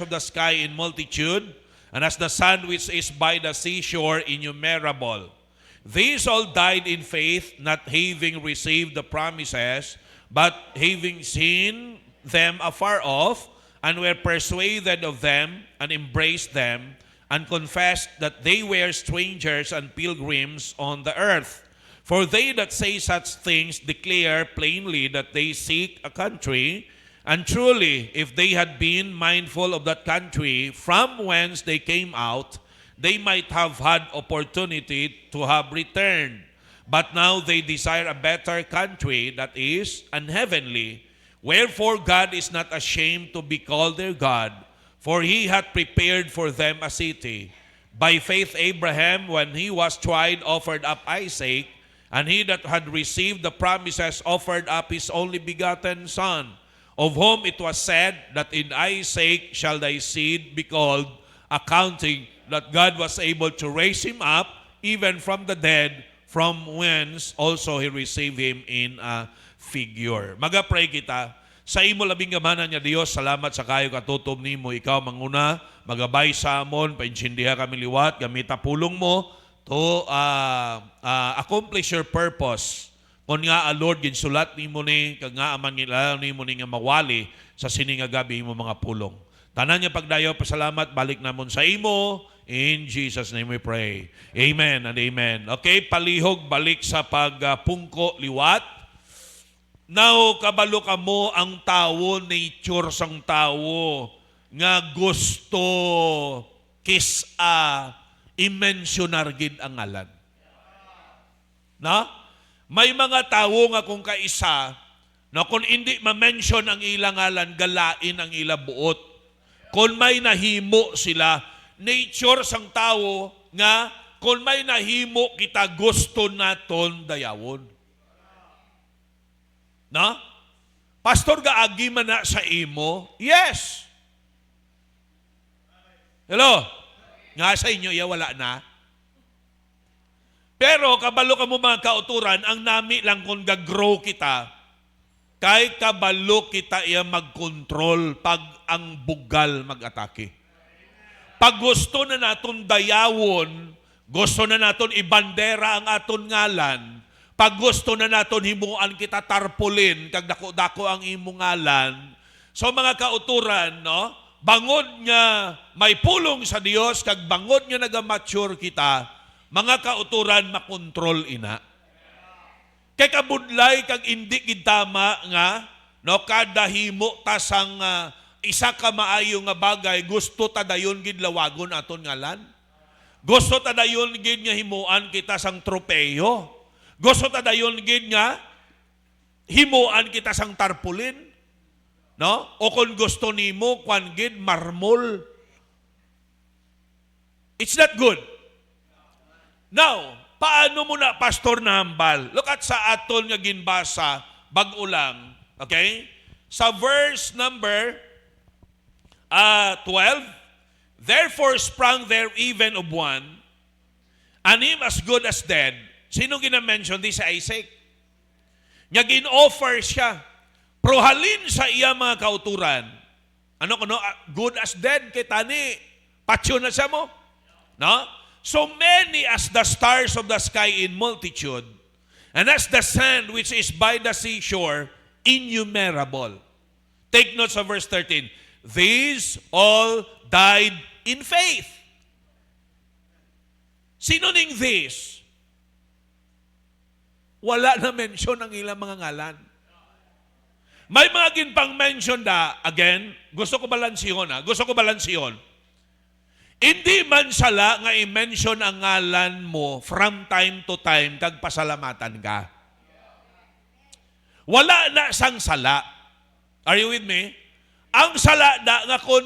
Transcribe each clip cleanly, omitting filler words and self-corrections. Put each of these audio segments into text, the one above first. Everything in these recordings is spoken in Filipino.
of the sky in multitude, and as the sand which is by the seashore innumerable. These all died in faith, not having received the promises, but having seen them afar off, and were persuaded of them, and embraced them, and confessed that they were strangers and pilgrims on the earth. For they that say such things declare plainly that they seek a country. And truly, if they had been mindful of that country from whence they came out, they might have had opportunity to have returned. But now they desire a better country, that is, an heavenly. Wherefore God is not ashamed to be called their God, for he hath prepared for them a city. By faith Abraham, when he was tried, offered up Isaac, and he that had received the promises offered up his only begotten son, of whom it was said that in Isaac shall thy seed be called, accounting that God was able to raise him up even from the dead, from whence also he received him in a figure. Magapray kita. Sa imo labing gamanan niya Dios, salamat sa kayo katutom nimo. Ikaw manguna, magabay sa amon, painsindiha kami liwat, gamita pulong mo to accomplish your purpose. Kung nga, Lord, ginsulat ni mo ni, kag nga aman nila ni mo ni nga mawali sa sininga gabi mo mga pulong. Tanan niya pagdayo, pasalamat, balik namon sa imo. In Jesus' name we pray. Amen and amen. Okay, palihog, balik sa pagpungko, liwat. Now, kabalo ka mo ang tao, nature sang tao, nga gusto kisa i-mentionar gid ang ngalan. Na? May mga tao nga kung kaisa, na kung hindi ma-mention ang ilang ngalan, galain ang ilang buot. Kung may nahimo sila, nature sang tao nga, kung may nahimo kita gusto naton dayawon. Na? Pastor, gaagi man na sa imo? Yes. Hello? Nga sa inyo, wala na. Pero kabalo ka mo mga kauturan, ang nami lang kung gagrow kita, kay kabalo kita iya magkontrol pag ang bugal mag-atake. Pag gusto na naton dayawon, gusto na naton ibandera ang aton ngalan, pag gusto na naton himuan kita tarpulin, kag dako-dako ang imong ngalan, so mga kauturan, no? Bangod nga may pulong sa Dios, kag bangod nga naga-mature kita, mga kauturan makontrol ina. Kay kabudlay kag indi gid tama nga no kada himo ta sang isa ka maayo nga bagay gusto ta dayon gid lawagon aton ngalan. Gusto ta dayon gid nga himuan kita sang tropeyo. Gusto ta dayon gid nga himuan kita sang tarpulin. No? O kung gusto nimo kwan gid marmol. It's not good. Now, paano mo na, Pastor, nahambal? Look at sa aton nga ginbasa, bag-ulang. Okay? Sa verse number 12, therefore sprang there even of one, and him as good as dead. Sino gina-mention? Di sa Isaac. Nga gin-offer siya. Prohalin sa iya mga kauturan. Ano kuno? Good as dead, kitani. Patyo na siya mo. No? So many as the stars of the sky in multitude, and as the sand which is by the seashore, innumerable. Take note sa verse 13. These all died in faith. Sino ning this? Wala na mention ang ilang mga ngalan. May mga ginpang mention da, again, gusto ko balansihon. Hindi man sala nga i-mention ang ngalan mo from time to time kag pasalamatan ka. Wala na sang sala. Are you with me? Ang sala da nga kun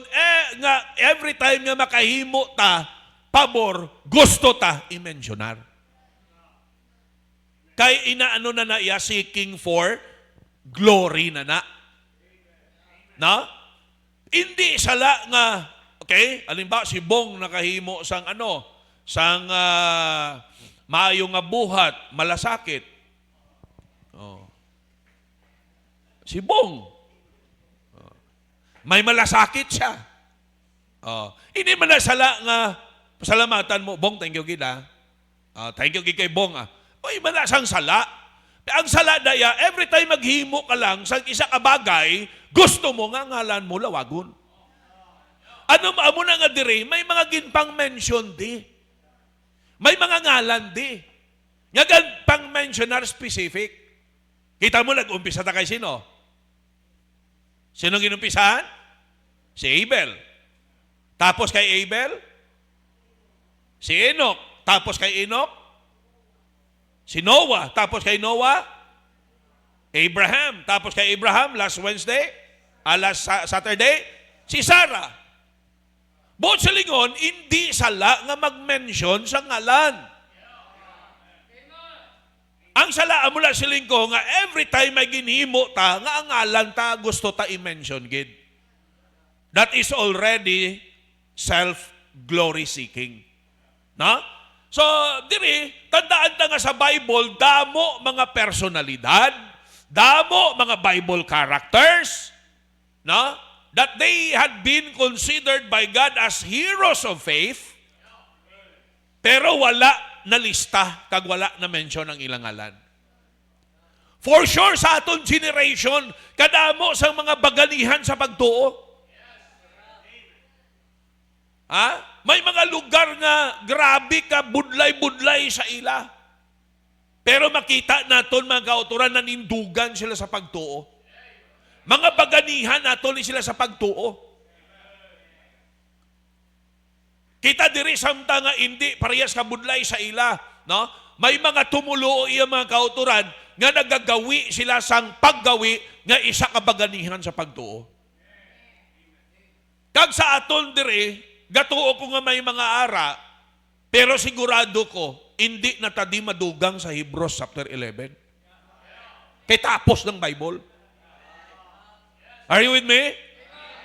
nga every time nga makahimo ta pabor, gusto ta i-mentionar. Kay inaano na iya seeking for glory na. No? Hindi sala nga okay? Halimbawa, si Bong nakahimo sang maayo nga buhat, malasakit. Oh. Si Bong. Oh. May malasakit siya. Hindi man na sala nga pasalamatan mo, Bong, thank you gid ha. Thank you gid kay Bong ah. Oy, man na sang sala. Ang sala daya, every time maghimo ka lang sa isa ka bagay, gusto mo nga ngalan mo lawagon. Ano amo na nga dire, may mga ginpang mention di. May mga ngalan di. Nga gan pang mentioner specific. Kita mo nag-umpisa ta kay sino? Sino ginumpisahan? Si Abel. Tapos kay Abel? Si Enoch. Tapos kay Enoch? Si Noah. Tapos kay Noah? Abraham. Tapos kay Abraham, last Wednesday? Last Saturday? Si Sarah. Buot sa lingon, hindi sala nga mag-mention sa ngalan. Ang sala mula siling ko nga every time may ginhimo ta, nga ang ngalan ta gusto ta i-mention gid. That is already self-glory seeking. No? So, diri, tandaan ta nga sa Bible, damo mga personalidad, damo mga Bible characters, no? That they had been considered by God as heroes of faith, pero wala na lista, kag wala na mention ang ilang ngalan. For sure, sa aton generation, kadamo sa mga baganihan sa pagtuo. May mga lugar nga grabe ka budlay-budlay sa ila. Pero makita naton mga kauturan na nindugan sila sa pagtuo. Mga baganihan naton sila sa pagtuo. Kita diri samta nga hindi parehas ka budlay sa ila, no? May mga tumulo iya mga kauturan nga nagagawi sila sang paggawi nga isa ka baganihan sa pagtuo. Kag sa aton diri gatuo ko nga may mga ara, pero sigurado ko, hindi na tadi madugang sa Hebrews chapter 11. Kay tapos ng Bible. Are you with me?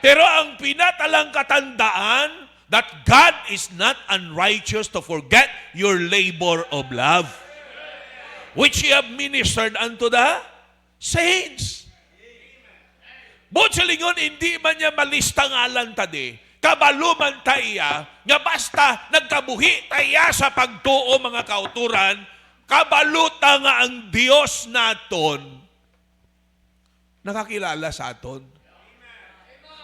Pero ang pinatalang katandaan, that God is not unrighteous to forget your labor of love, which He have ministered unto the saints. Buot sa lingon, hindi man niya malista ngalan tadi, kabaluman taya, nga basta nagkabuhi taya sa pagtuo mga kauturan, kabaluta nga ang Diyos naton, nakakilala sa aton.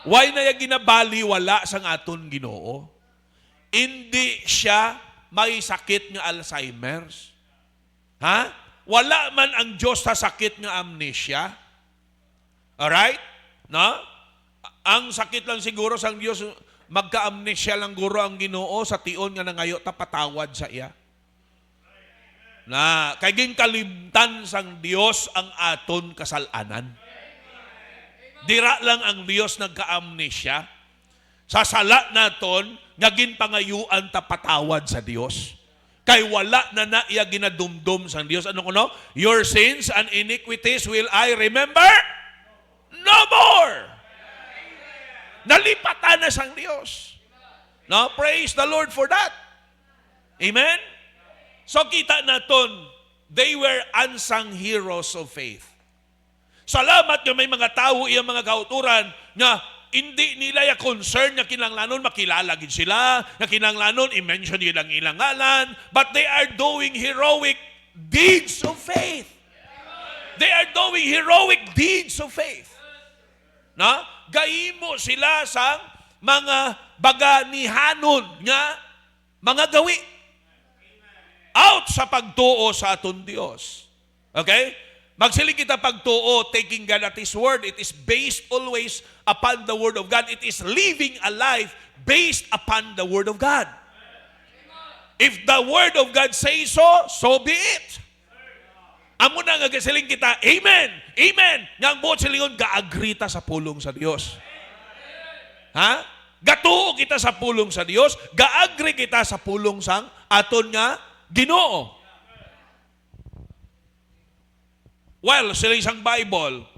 Why na yung ginabaliwala sa aton Ginoo? Hindi siya may sakit nga Alzheimer's. Wala man ang Diyos sa sakit nga amnesia. Alright? No? Ang sakit lang siguro sa Diyos, magka-amnesia lang guro ang Ginoo sa tion nga nangayo tapatawad sa iya. Na kaging kalimtan sang Dios ang aton kasalanan. Dira lang ang Dios nagka-amnesia. Sa sala naton nga ginpangayuan tapatawad sa Dios. Kay wala na iya ginadumdum sang Dios. Ano kuno? Your sins and iniquities will I remember no more. Nalipatan na sang Diyos. No? Praise the Lord for that. Amen? So kita naton, they were unsung heroes of faith. Salamat nga may mga tao, iyang mga kauturan, nga hindi nila yung concern nga kinanglanon, makilala gid sila, nga kinanglanon, i-mention yun ang ilang ngalan, but they are doing heroic deeds of faith. They are doing heroic deeds of faith. No? Gahimo sila sa mga baganihanon nga mga gawi. Out sa pagtuo sa aton Dios. Okay? Magsiling kita pagtuo, taking God at His word. It is based always upon the word of God. It is living a life based upon the word of God. If the word of God says so, so be it. Amo na nga gasiling kita, amen, amen. Nga ang buot silingon, ga-agree sa pulong sa Dios. Gatuo kita sa pulong sa Dios, ga-agree kita sa pulong sang aton nga Ginoo. Well, sila isang Bible,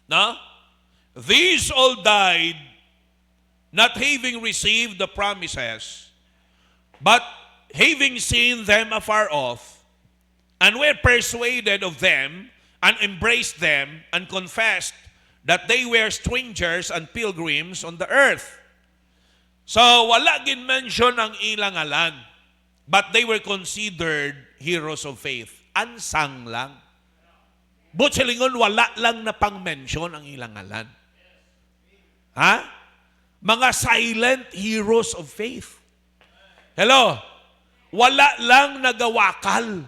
na these all died, not having received the promises, but having seen them afar off, and were persuaded of them, and embraced them, and confessed that they were strangers and pilgrims on the earth. So, wala gin mention ang ilang ngalan. But they were considered heroes of faith. Unsung lang. But sa lingon, wala lang na pang-mention ang ilang ngalan. Ha? Mga silent heroes of faith. Hello? Wala lang nagawakal.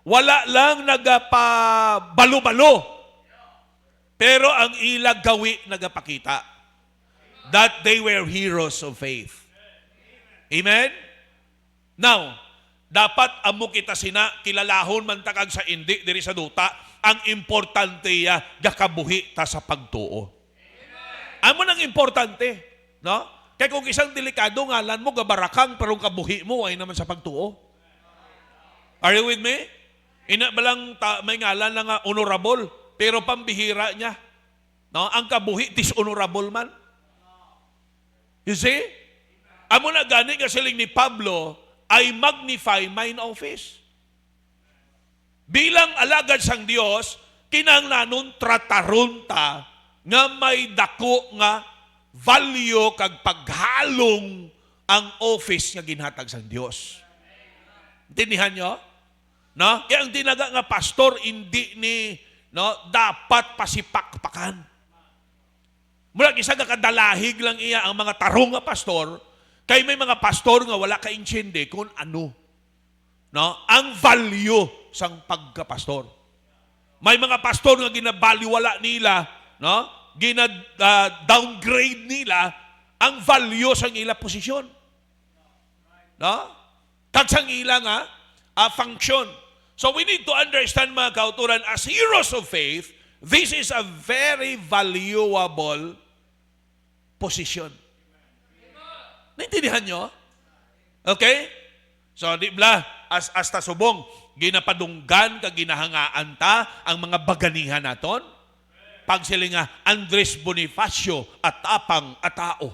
Wala lang nagapabalo-balo. Pero ang ilang gawi nagapakita. That they were heroes of faith. Amen? Now, dapat amo kita sina kilalahon man takag sa indi diri sa duta, ang importante ya gakabuhi ta sa pagtuo. Amo nang importante, no? Kaya kung isang delikado ngalan mo gabarakang pero kabuhi mo ay naman sa pagtuo. Are you with me? Ina balang may ngalan na nga honorable pero pambihira niya. No? Ang kabuhi dishonorable man. You see? Amo na gani nga siling ni Pablo ay magnify mine office. Bilang alagad sang Dios, kinahanglanon trataron ta nga may dako nga value kag paghalong ang office nga ginhatag sang Dios. Intindihan nyo? No? Kaya ang tinaga nga pastor hindi ni dapat pasipakpakan. Mula isa nga kadalahig lang iya ang mga tarong nga pastor. Kay may mga pastor nga wala ka-intindi kung ano. No? Ang value sang pagkapastor. May mga pastor nga ginabaliwala nila, no? Downgrade nila ang value sang ila posisyon. No? Kag sang ila nga function. So we need to understand mga kauturan as heroes of faith, this is a very valuable position. Naintindihan nyo? Okay? So, di bla, as ta subong, ginapadunggan ka ginahangaan ta ang mga baganihan naton. Pag sila nga, Andres Bonifacio at apang atao.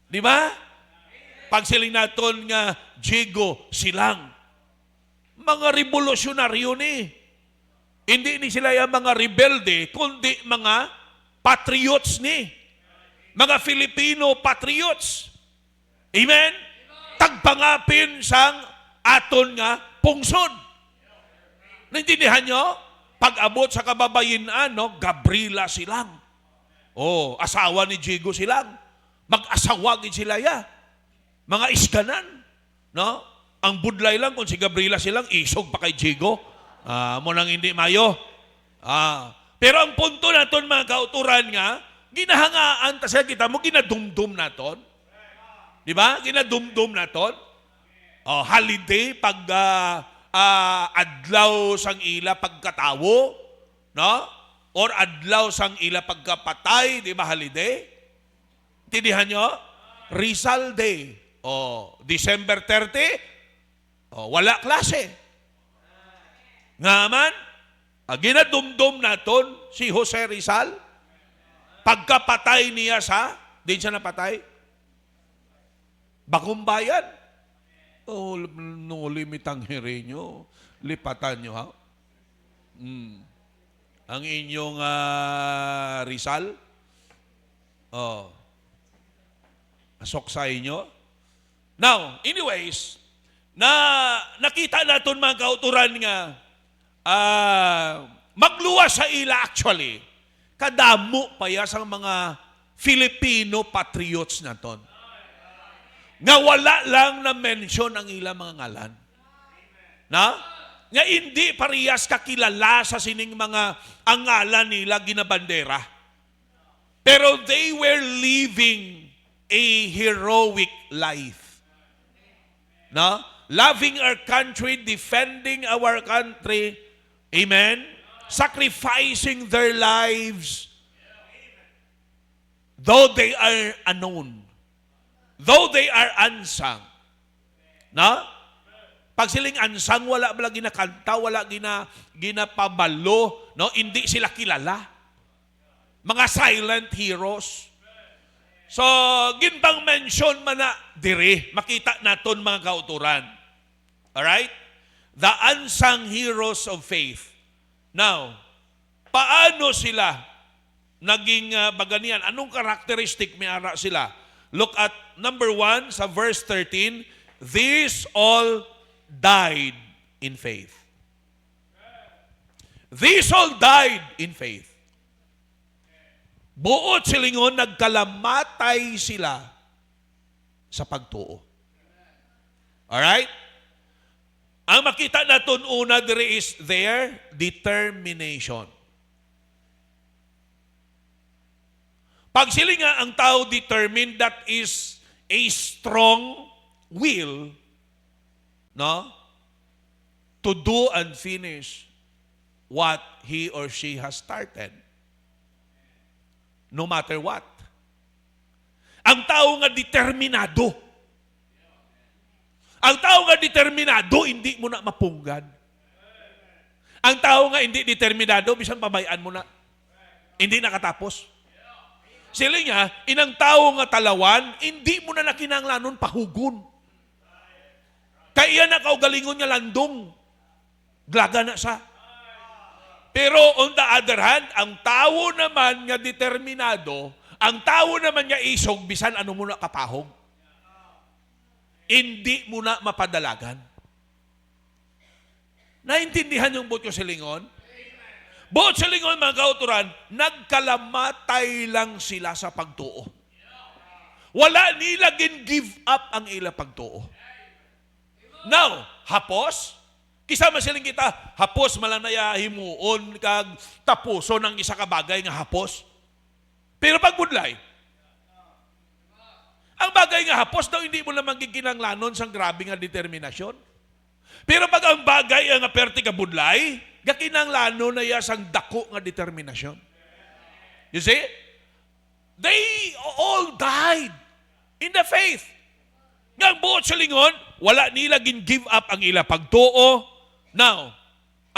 Di ba? Pag sila naton nga, Diego Silang. Mga revolusyonaryo ni. Hindi ni sila yung mga rebelde, kundi mga patriots ni. Mga Filipino patriots. Amen? Tagpangapin sang aton nga pungsod. Naintindihan nyo? Pag-abot sa kababayinan, no? Gabriela Silang. Oh, asawa ni Diego Silang. Mag-asawagin sila ya. Mga iskanan. No? Ang budlay lang kung si Gabriela Silang, isog pa kay Diego. Mo nang hindi mayo. Pero ang punto naton mga kauturan nga, ginahangaan ta sa kita mo, ginadumdum naton. Di ba? Ginadumdum naton. Holiday, pag adlaw sang ila pagkatawo, no? Or adlaw sang ila pagkapatay, di ba holiday? Tindihan nyo? Rizal Day. December 30, wala klase. Nga man, ginadumdum naton si Jose Rizal, pagkapatay niya din siya napatay? Bagong bayan. No limitang hirenyo. Lipatan nyo, ha? Ang inyong Rizal, asoksay nyo. Now, anyways, nakita natin mga kauturan nga, magluwas sa ila actually, kadamo pa ya sa mga Filipino patriots naton. Nga wala lang na mention ang ilang mga ngalan. Na? Nga hindi parehas kakilala sa sining mga ang ngalan nila ginabandera. Pero they were living a heroic life. Na? Loving our country, defending our country. Amen? Sacrificing their lives, though they are unknown, though they are unsung. Na? Pag siling unsung, wala bala ginakanta, wala ginapabalo, no? Hindi sila kilala. Mga silent heroes. So, ginbang mention man na diri, makita naton mga kauturan. Alright? The unsung heroes of faith. Now, paano sila naging baganian? Anong karakteristik may ara sila? Look at number 1 sa verse 13. These all died in faith. These all died in faith. Buot silingon, nagkalamatay sila sa pagtuo. Alright? Ang makita natin una diri is their determination. Pag sila nga ang tao determined, that is a strong will, no, to do and finish what he or she has started. No matter what. Ang tao nga determinado. Ang tao nga determinado, hindi mo na mapunggad. Ang tao nga hindi determinado, bisan pabayaan mo na. Hindi nakatapos. Sila nga, inang tao nga talawan, hindi mo na nakinanglanon pahugon. Kaya na kaugalingon nga landong. Glaga na sa. Pero on the other hand, ang tao naman nga determinado, ang tao naman nga isog, bisan ano mo na kapahog. Hindi mo na mapadalagan. Naintindihan yung buot yung silingon? Buot silingon, mga kauturan, nagkalamatay lang sila sa pagtuo. Wala nila give up ang ila pagtuo. Now, hapos, kisama siling kita, hapos malanaya himuon kag tapuso ng isa ka bagay nga hapos. Pero pag budlay, ang bagay nga hapos daw hindi mo na magiginanglanon sang grabe nga determinasyon. Pero pag ang bagay nga perti ka budlay, gakinanglanon na ya sang dako nga determinasyon. You see? They all died in the faith. Nga buot sa lingon, wala nila give up ang ila pagtuo. Now,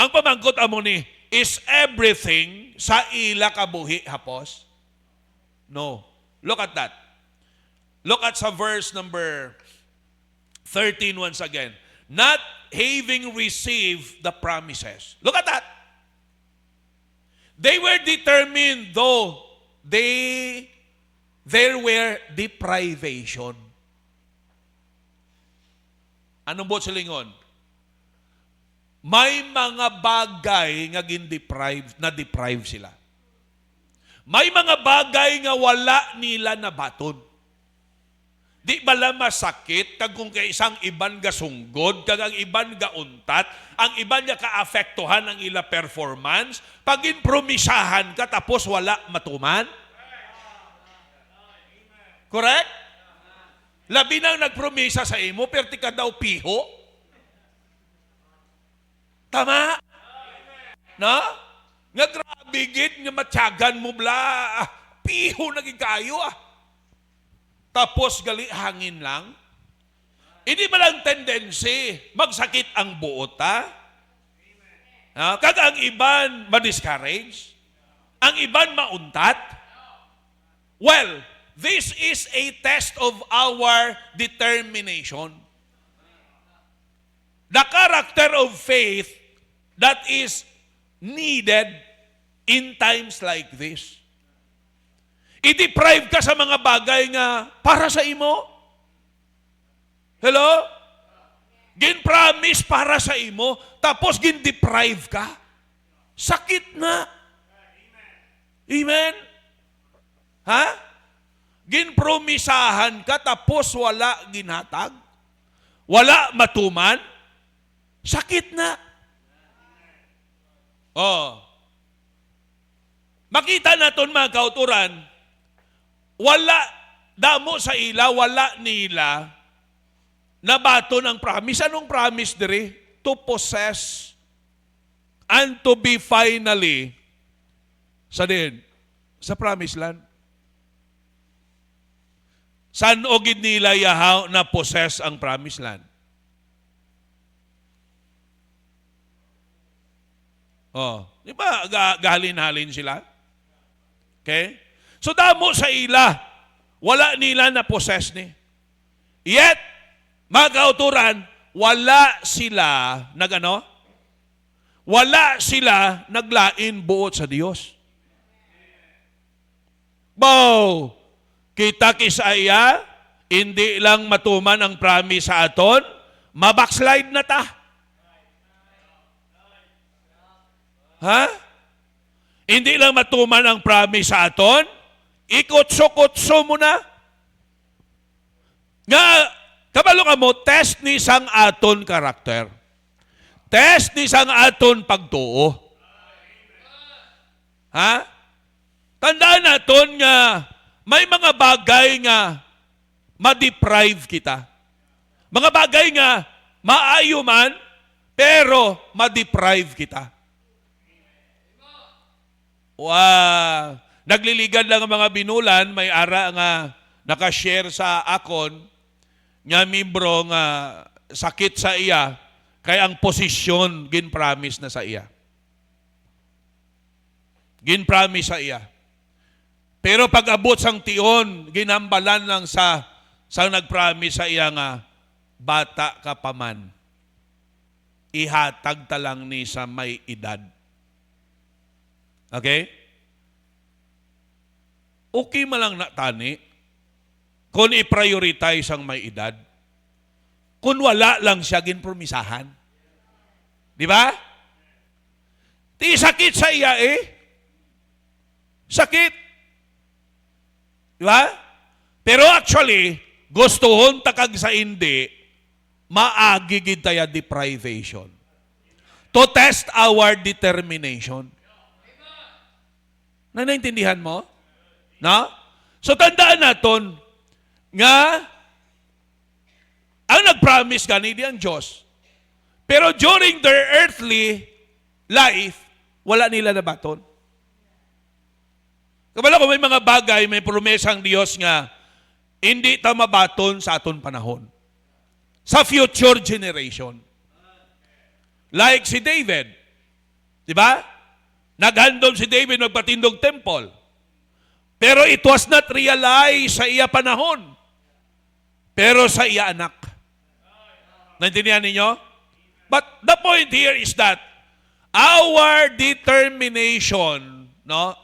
ang pamangkot amo ni, is everything sa ila kabuhi hapos? No. Look at that. Look at sa verse number 13 once again. Not having received the promises. Look at that. They were determined though there were deprivation. Anong buot sa lingon? May mga bagay nga na-deprive sila. May mga bagay nga wala nila nabaton. Di bala masakit kag kung kay isang iban ga sunggod, kag ang iban ga untat, ang iban nga kaapektuhan ang ila performance, pag inpromisahan ka tapos wala matuman? Correct? Labi nang nagpromisa sa imo, perti ka daw piho. Tama? No? Nga grabe gid, nga matyagan mo bla, piho naging kayo Tapos gali hangin lang. Hindi ba lang tendency magsakit ang buot kag ang iban ma-discourage, ang iban mauntat. Well, this is a test of our determination. The character of faith that is needed in times like this. I-deprive ka sa mga bagay nga para sa imo. Hello? Gin-promise para sa imo, tapos gin-deprive ka. Sakit na. Amen? Ha? Gin-promisahan ka, tapos wala ginhatag. Wala matuman. Sakit na. Makita naton mga kauturan, wala, damo sa ila, wala nila nabato ng promise. Anong promise diri? To possess and to be finally sa promised land. San ogid nila yahaw na possess ang promised land? Di ba gahalin-halin sila? Okay? So damo sa ila, wala nila na possess ni. Yet, mga kauturan, wala sila wala sila naglain buot sa Dios. Bow! Kita kisaya, hindi lang matuman ang promise sa aton, mabackslide na ta. Ha? Hindi lang matuman ang promise sa aton, ikotso-kotso mo na. Nga, kabalo ka mo, test ni sang aton karakter. Test ni sang aton pagtuo. Ha? Tandaan naton nga, may mga bagay nga ma-deprive kita. Mga bagay nga maayo man, pero ma-deprive kita. Nagliligan lang ang mga binulan, may ara nga nakashare sa akon, nga membro nga sakit sa iya, kaya ang posisyon gin-promise na sa iya. Gin-promise sa iya. Pero pag abot sang tion, ginambalan lang sa nag-promise sa iya nga, bata ka pa man, ihatag talang ni sa may edad. Okay? Okay man lang na tani, kung i-prioritize ang may edad, kung wala lang siya ginpromisahan. Di ba? Di sakit sa iya Sakit. Di ba? Pero actually, gustuhon takag sa hindi, maagigid tayo deprivation. To test our determination. Naintindihan mo? No? So tandaan naton nga ang nag-promise ganidi ang Diyos. Pero during their earthly life, wala nila nabaton. Kabalo ko may mga bagay, may promesang Diyos nga hindi ta mabaton sa aton panahon. Sa future generation. Like si David. Di ba? Naghandom si David magpatindog temple. Pero it was not realized sa iya panahon. Pero sa iya anak. Naintindihan ninyo? But the point here is that our determination, no?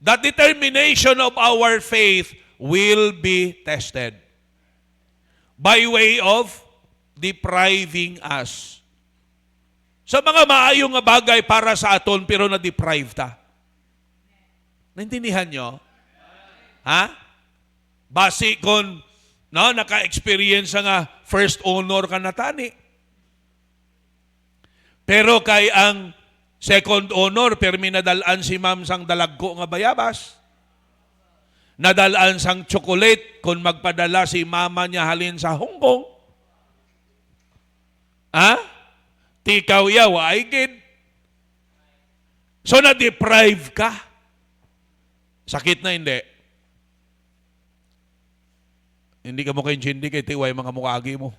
The determination of our faith will be tested by way of depriving us. Sa mga maayong nga bagay para sa aton, pero na-deprive ta. Naintindihan nyo? Ha? Basi kung naka-experience nga first honor ka na tani. Pero kay ang second honor, permi nadalaan si ma'am sang dalagko nga bayabas. Nadalaan sang chocolate kung magpadala si mama niya halin sa Hong Kong. Ha? Tikaw yaw, ay gid. So na-deprive ka. Sakit na hindi. Hindi ka mo kaintindi kay tiway mga mukagi mo.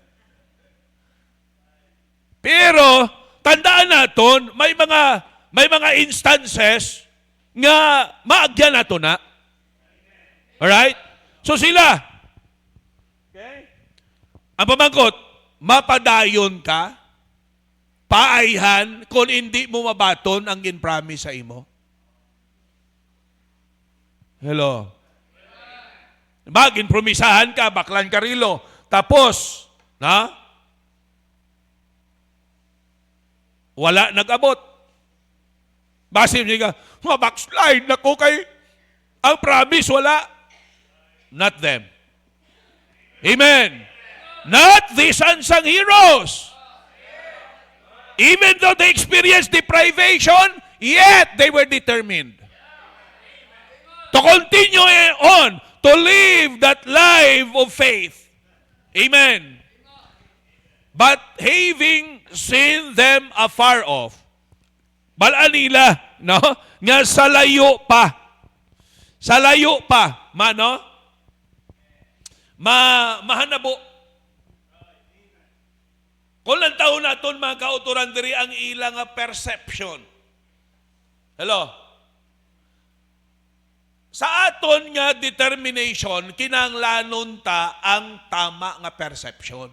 Pero tandaan naton, may mga instances nga maagyan nato na. Alright? So sila, okay? Ang pamangkot, mapadayon ka, paayhan, kung hindi mo mabaton ang in-promise sa imo. Hello? Gin-promisahan ka, baklan ka rilo, tapos, wala nag-abot. Basim niya ka, backslide na ko kay ang promise, wala. Not them. Amen. Not these unsung heroes. Even though they experienced deprivation, yet they were determined to continue on, to live that life of faith. Amen. But having seen them afar off, balaan nila, nga sa layo pa, mahanabo. Kung lang taon naton mga kauturan diri ang ilang perception. Hello? Sa aton nga determination, kinanglanon ta ang tama nga perception.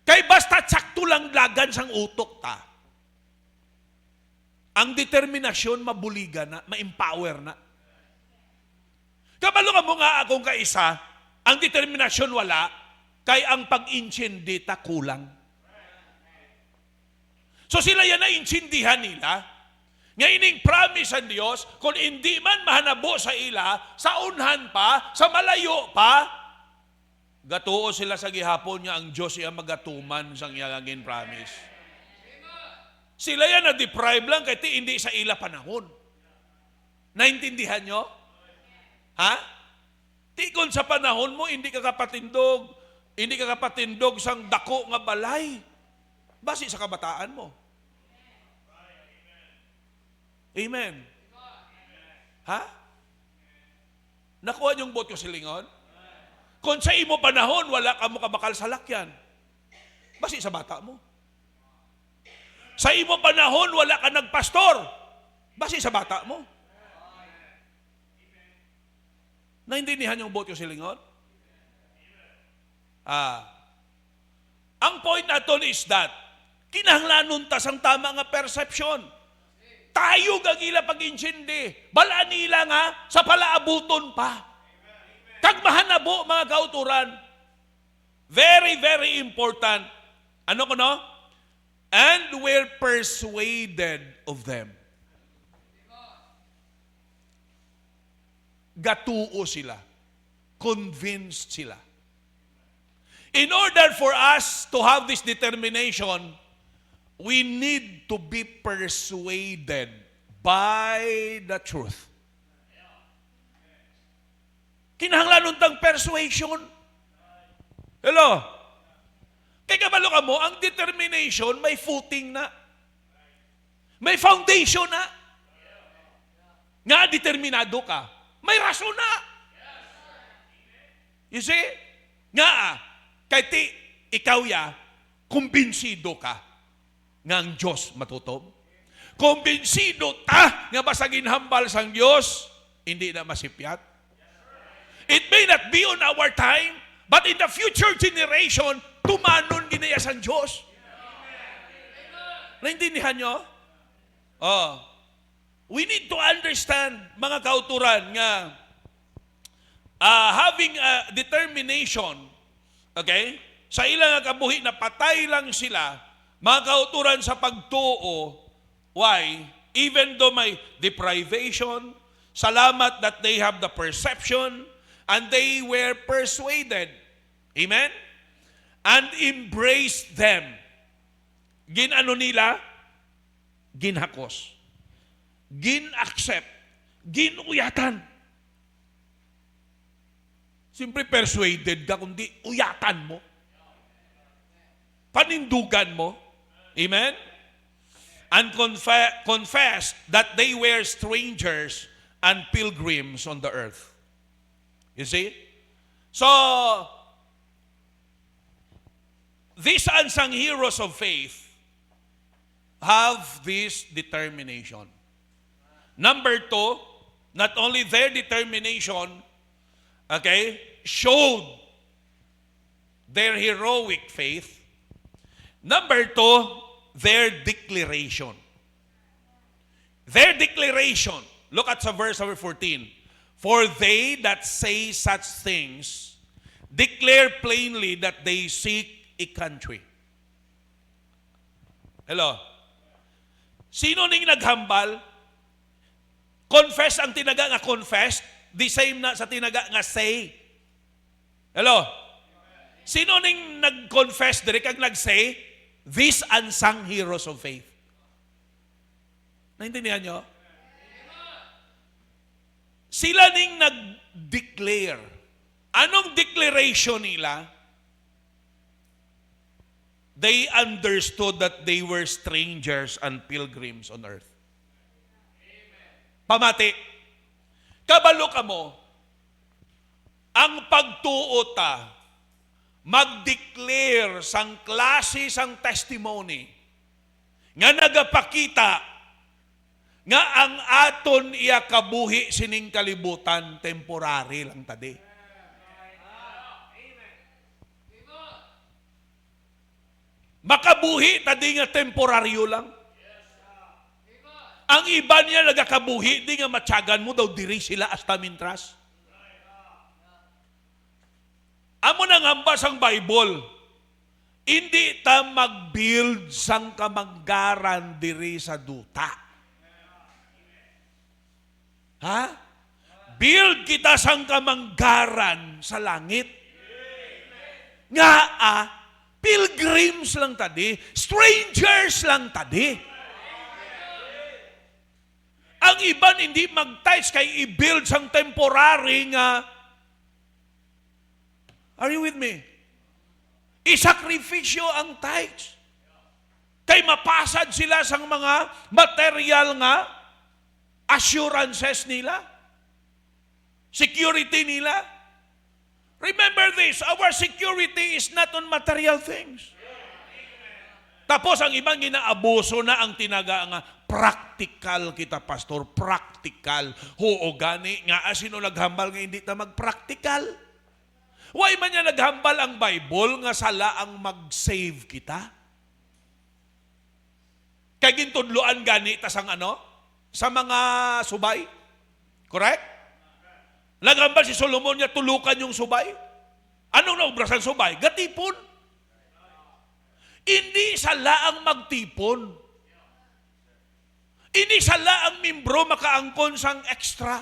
Kay basta sakto lang lagan sang utok ta. Ang determinasyon mabuligan na, ma-empower na. Kabalo ka mo nga akong kaisa, ang determinasyon wala, kay ang pag-intindi ta kulang. So sila yan na intindihan nila. Nga ining promise ang Diyos, kung hindi man mahanabo sa ila, sa unhan pa, sa malayo pa, gatuo sila sa gihapon nga ang Diyos iya magatuman sang iyang promise. Sila yan na-deprive lang kaya hindi sa ila panahon. Naintindihan nyo? Ha? Tikon sa panahon mo, hindi ka kapatindog sang dako nga balay. Basi sa kabataan mo. Amen. Ha? Nakuha niyong boto silingon? Kung sa imo panahon, wala ka mo kabakal sa lakyan. Basi sa bata mo. Sa imo panahon, wala ka nagpastor. Basi sa bata mo. Naintindihan yung boto silingon? Ang point naton is that, kinahanglanon tas ang tama nga perception. Tayo gagila pag-intindi. Bala nila nga sa palaabuton pa. Kag mahanabo mga kauturan. Very, very important. Ano ko no? And we're persuaded of them. Gatuo sila. Convinced sila. In order for us to have this determination, we need to be persuaded by the truth. Kinahanglan tang persuasion. Hello? Kaya kabalo ka mo, ang determination may footing na. May foundation na. Nga determinado ka. May rason na. You see? Nga, kahit ikaw kumbinsido ka nga ang Diyos matutob. Kumbinsido ta nga basagin hambal sang Diyos, hindi na masipyat. It may not be on our time, but in the future generation, tumanon ginaya sang Diyos. Naintindihan nyo? We need to understand, mga kauturan, nga having a determination, okay, sa ilang kabuhi na patay lang sila, mga kauturan sa pagtuo. Why? Even though may deprivation, salamat that they have the perception and they were persuaded. Amen? And embraced them. Ginano nila? Ginhakos. Gin-accept. Ginuyatan. Siyempre persuaded ka, kundi uyatan mo. Panindugan mo. Amen? And confess that they were strangers and pilgrims on the earth. You see? So, these unsung heroes of faith have this determination. Number 2, not only their determination, okay, showed their heroic faith. Number 2, their declaration. Their declaration. Look at verse number 14. For they that say such things declare plainly that they seek a country. Hello? Sino ning naghambal? Confess ang tinaga nga confess, the same na sa tinaga nga say. Hello? Sino ning nag-confess direct ang nag-say? These unsung heroes of faith. Naintindihan nyo? Sila ning nag-declare. Anong declaration nila? They understood that they were strangers and pilgrims on earth. Pamati. Kabalo ka mo, ang pagtuota, mag-declare sang klase sang testimony nga nagapakita nga ang aton iya kabuhi sining kalibutan temporary lang tadi. Makabuhi tadi nga temporaryo lang. Ang iba niya nagakabuhi di nga matyagan mo daw diri sila hasta mintras. Amo nang hambas ang Bible. Hindi ta mag-build sang kamanggaran diri sa duta. Ha? Build kita sang kamanggaran sa langit. Nga pilgrims lang tadi, strangers lang tadi. Ang iban hindi mag-tithes kay i-build sang temporary nga. Are you with me? Isakripisyo ang tithes. Kay mapasad sila sang mga material nga assurances nila. Security nila. Remember this, our security is not on material things. Tapos ang ibang ginaabuso na ang tinaga nga practical kita, pastor, practical. Oo, gani nga sino naghambal nga hindi ta mag-practical. Why man niya naghambal ang Bible nga sala ang mag-save kita? Kaya gintudloan gani ta sang ano? Sa mga subay? Correct? Naghambal si Solomon niya tulukan yung subay. Anong naubrasan subay? Gatipon. Hindi sala ang magtipon. Hindi sala ang membro makaangkon sang extra.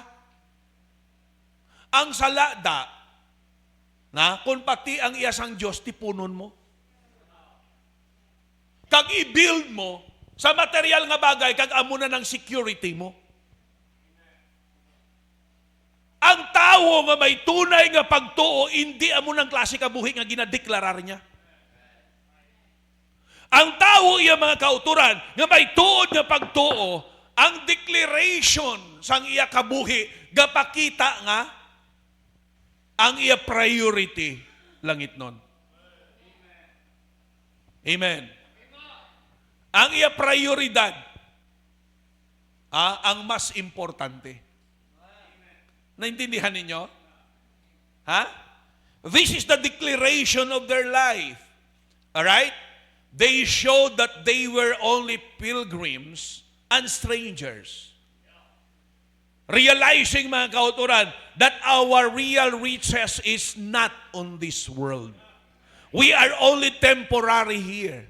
Ang sala da, na kung pati ang iyasang Diyos, tipunon mo. Kag i-build mo sa material nga bagay, kag amo na ng security mo. Ang tao nga may tunay nga pagtuo, hindi amo ng klase kabuhi nga ginadeklarar niya. Ang tao iya mga kauturan, nga may tuod nga pagtuo, ang declaration sang iya kabuhi, gapakita nga, ang iya priority langit nun. Amen. Ang iya prioridad, ang mas importante. Naintindihan ninyo? Ha? This is the declaration of their life. Alright? They showed that they were only pilgrims and strangers. Realizing, mga kauturan, that our real riches is not on this world. We are only temporary here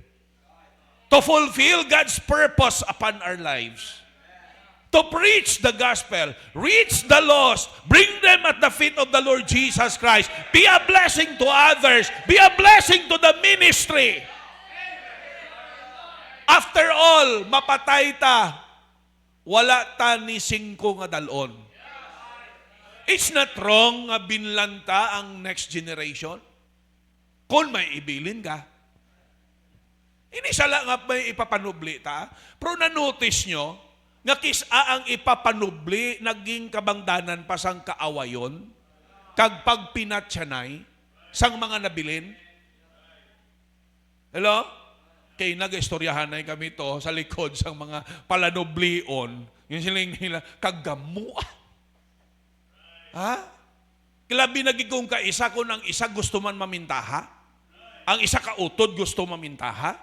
to fulfill God's purpose upon our lives. To preach the gospel, reach the lost, bring them at the feet of the Lord Jesus Christ. Be a blessing to others. Be a blessing to the ministry. After all, mapatay ta. Wala ta ni 5 nga dalon. It's not wrong nga binlanta ang next generation. Kung may ibilin ka. Hindi sala nga may ipapanubli ta. Pero na-notice nyo, nga kisa ang ipapanubli, naging kabangdanan pa sang kaawayon, kag pagpinatsanay, sang mga nabilin. Hello? Kay nag-istoryahan na kami to sa likod sang mga palanublion. Yung siling nila, kagamu. Ha? Kilabi nagigong ka isa kung ang isa gusto man mamintaha. Ang isa kautod gusto mamintaha.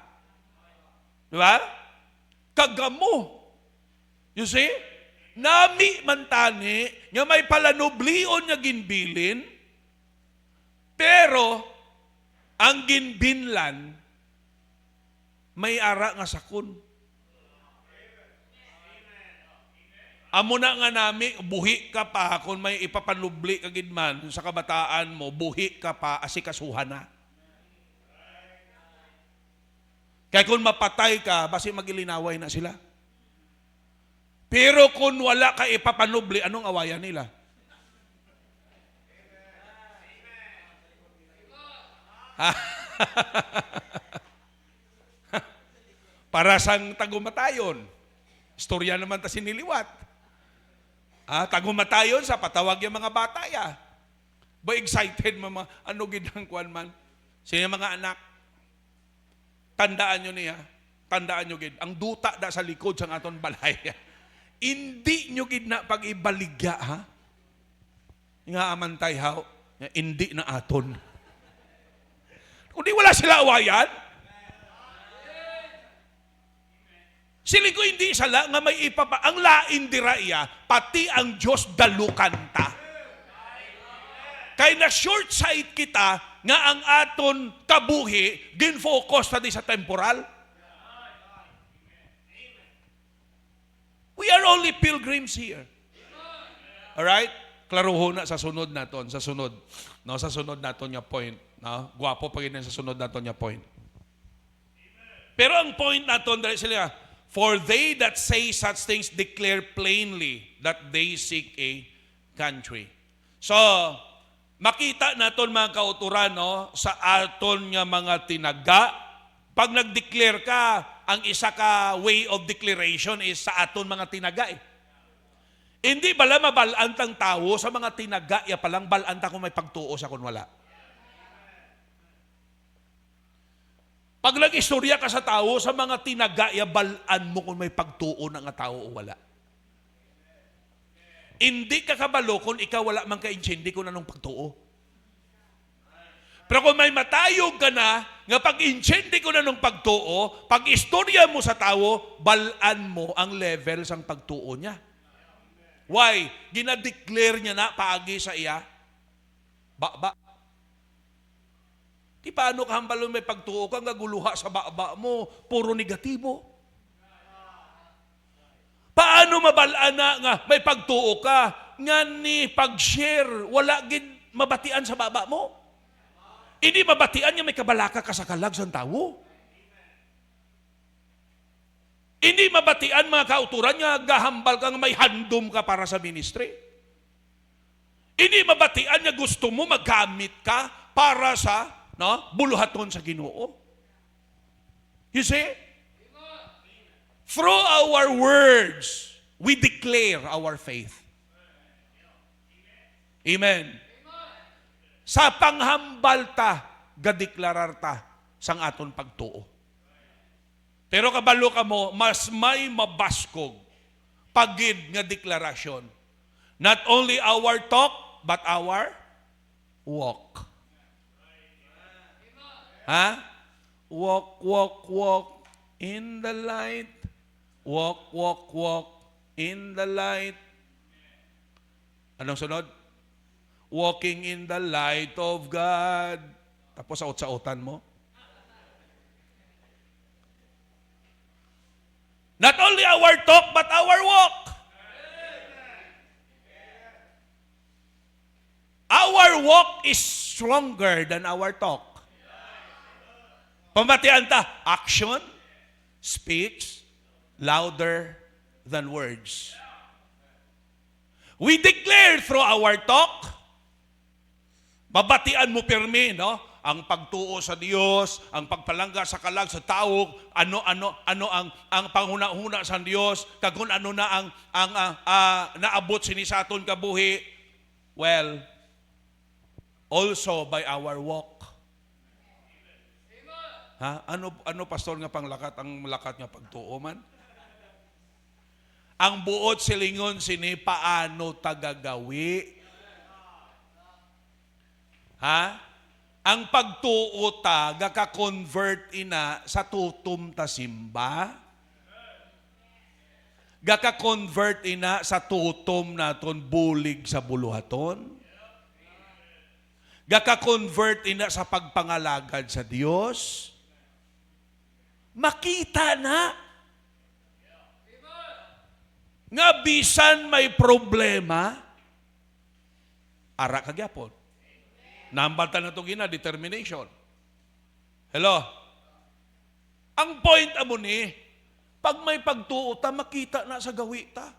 Di ba? Kagamu. You see? Nami man tani, nga may palanublion nga ginbilin, pero ang ginbinlan, may ara nga sakon. Amo na nga nami, buhi ka pa, kung may ipapanubli kagid man sa kabataan mo, buhi ka pa, asikasuhan na. Kaya kung mapatay ka, basi magilinaway na sila. Pero kung wala ka ipapanubli, anong awayan nila? Para sang tagumatayon. Istorya naman ta siniliwat. Tagumatayon sa patawag yung mga bata ya. Ba excited mama, ano gidang kuan man. Sino mga anak? Tandaan nyo niya. Tandaan nyo gid. Ang duta da sa likod sang aton balay. Hindi nyo gid na pag-ibaligya ha. Nga amantay how. Hindi na aton. Kundi wala sila awayan. Sili ko hindi sala nga may ipapa. Ang lain diraya, pati ang Diyos dalukan ta. Kaya na short sight kita, nga ang aton kabuhi gin-focus tadi sa temporal. We are only pilgrims here. Alright? Klaruho na sa sunod naton, sa sunod. No, sa sunod naton nga point, no? Guwapo pa gid sa sunod naton nga point. Pero ang point naton dali sila, for they that say such things declare plainly that they seek a country. So, makita naton mga kauturan, no, sa aton nga mga tinaga, pag nag-declare ka, ang isa ka way of declaration is sa aton mga tinaga eh. Hindi bala mabalaan tang tao sa mga tinaga, ya palang balaan ta kung may pagtuo sa kung wala. Pag nag-istorya ka sa tao, sa mga tinaga, ya balaan mo kung may pagtuo na nga tao o wala. Hindi ka kabalo kung ikaw wala man ka-intindi kung anong pagtuo. Pero kung may matayog ka na, nga pag-intindi ko na nung pagtuo, pag istorya mo sa tao, balaan mo ang level sang pagtuo niya. Why? Ginadeclare niya na paagi sa iya. Ba. Di paano ka hambalo may pagtuo ka, nga guluha sa ba mo, puro negatibo. Paano mabalaan na nga may pagtuo ka, nga ni pag-share, wala gid mabatian sa baba mo. Hindi mabatian nga may kabalaka ka sa kalag sa tao. Hindi mabatian mga kauturan nga gahambal kang may handom ka para sa ministry. Hindi mabatian nga gusto mo magamit ka para sa buluhaton sa Ginoo. You see? Through our words, we declare our faith. Amen. Sa panghambal ta, gadeklarar ta sang aton pagtuo. Pero kabalo ka mo, mas may mabaskog pagid nga deklarasyon. Not only our talk, but our walk. Ha? Walk in the light. Walk in the light. Anong sunod? Walking in the light of God. Tapos saot-saotan mo. Not only our talk, but our walk. Our walk is stronger than our talk. Pamatian ta, action speaks louder than words. We declare through our talk, babatian mo pirmi, no? Ang pagtuo sa Dios, ang pagpalangga sa kalag sa tao, ano ang panghuna-huna sa Dios, kung ano na ang naabot sinisaton kabuhi. Well, also by our walk. Ha? Ano pastor nga panglakat ang malakat nga pagtuo man? Ang buot silingon sini paano tagagawi? Ha? Ang pagtuo ta gaka-convert ina sa tutom ta simba. Gaka-convert ina sa tutom naton bulig sa buluhaton. Gaka-convert ina sa pagpangalagad sa Dios. Makita na. Nga bisan may problema, ara kagyapon. Nambaltan na ito determination. Hello? Ang point amo ni, pag may pagtuo ta, makita na sa gawi ta.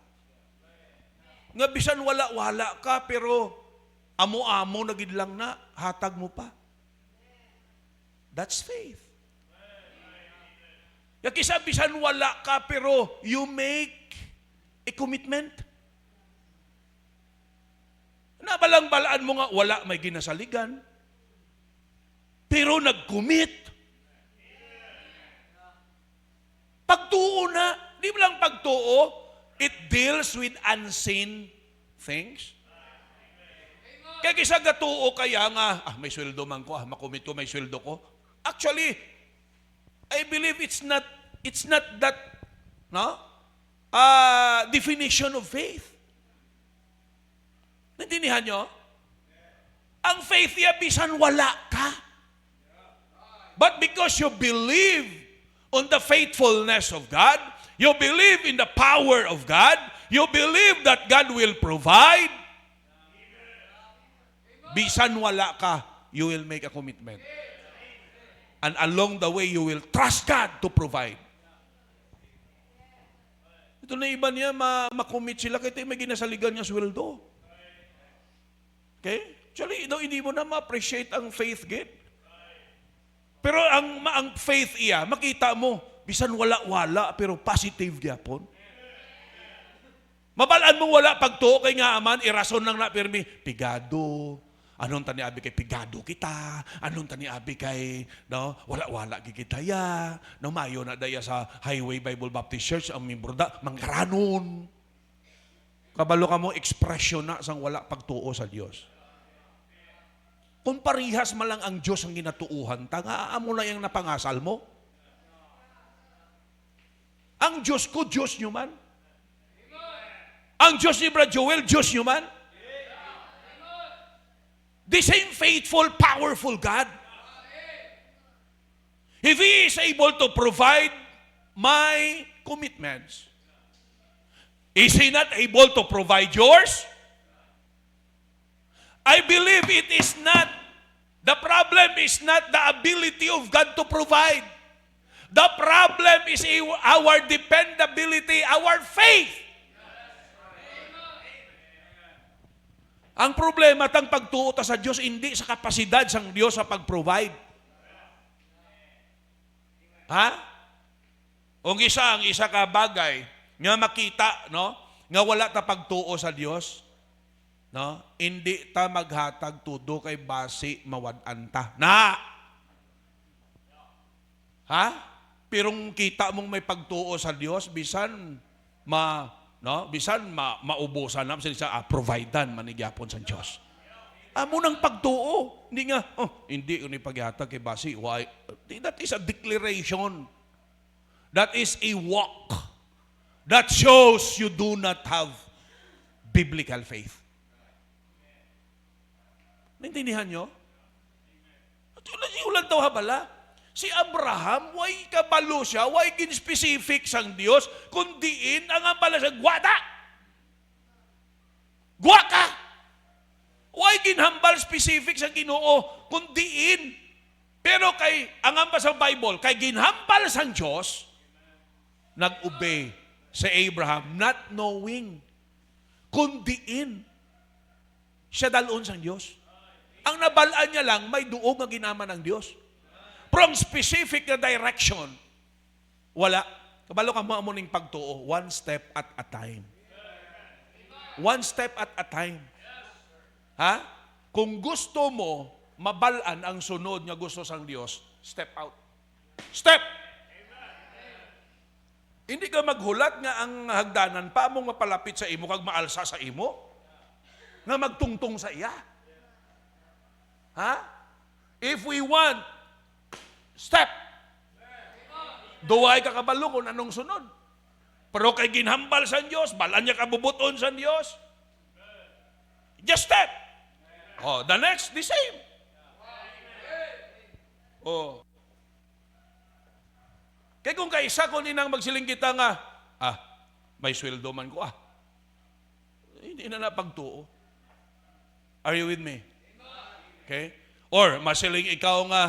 Nga bisan wala-wala ka, pero amo-amo na gid lang na, hatag mo pa. That's faith. Kisa bisan wala ka, pero you make a commitment. Nabalang-balaan mo nga, wala may ginasaligan. Pero nag-commit. Pagtuo na, di ba lang pagtuo, it deals with unseen things. Kaya kisa gatuo kaya nga, may sweldo man ko, makumit ko, may sweldo ko. Actually, I believe it's not that definition of faith. Naintindihan nyo? Ang faith niya, bisan wala ka. But because you believe on the faithfulness of God, you believe in the power of God, you believe that God will provide, bisan wala ka, you will make a commitment. And along the way, you will trust God to provide. Ito na iba niya, makommit sila, kaya may ginasaligan niya sweldo. Okay? Actually, hindi mo na ma-appreciate ang faith gift. Pero ang faith iya, makita mo, bisan wala-wala, pero positive gyapon. Mabalaan mo wala pagtuo kay nga aman, irason lang na pirmi, pigado. Anong tani abi kay pigado kita? Anong tani abi kay wala-wala kita ya? Mayo na daya sa Highway Bible Baptist Church ang membro da mangranon. Kabalo ka mo ekspresyon na sang wala pagtuo sa Dios. Kung parihas man lang ang Diyos ang ginatuuhan, tanga mo na yung napangasal mo. Ang Diyos ko, Diyos nyo man. Ang Diyos ni Brad Joel, Diyos nyo man. The same faithful, powerful God. If He is able to provide my commitments, is He not able to provide yours? I believe it is not, the problem is not the ability of God to provide. The problem is our dependability, our faith. Ang problema tang pagtuo ta sa Diyos, hindi sa kapasidad sang Diyos sa pag-provide. Ha? Ang isa ka bagay nga makita, no? Nga wala ta pagtuo sa Diyos, no? Hindi ta maghatag tudo kay basi mawad-an ta. Na! Ha? Pirong kita mong may pagtuo sa Diyos, bisan bisan maubusan na sa providean manigyapon sa Diyos. Amo nang pagtuo, hindi nga hindi ni paghatag kay basi. Why? That is a declaration. That is a walk. That shows you do not have biblical faith. Naintindihan nyo? Ulan taw habala. Si Abraham, why kabalo siya, why gin-specific sang Diyos, kundiin ang ambala siya, gwada. Gwa ka. Why ginhambal specific sa Ginoo, kundiin. Pero kay, ang amba sa Bible, kay ginhambal sang Diyos, nag-obey sa Abraham, not knowing, kundiin. Siya dalon sang Diyos. Ang nabalaan niya lang, may duog na ginama ng Diyos. From specific na direction, wala. Kabalo ka mo ning pagtuo, one step at a time. One step at a time. Ha? Kung gusto mo, mabalaan ang sunod nga gusto sang Diyos, step out. Step! Hindi ka maghulat nga ang hagdanan pa mong mapalapit sa imo, kag maalsa sa imo, nga magtungtong sa iya. Ha? If we want, step. Duway ka kabalo kung anong sunod. Pero kay ginhambal sa Diyos, balan niya kabubuton sa Diyos. Just step. Oh, the next, the same. Oh. Kaya kung kaisa ko ninang magsiling kita nga, may sweldo man ko, hindi na napagtuo. Are you with me? Okay? Or masiling ikaw nga,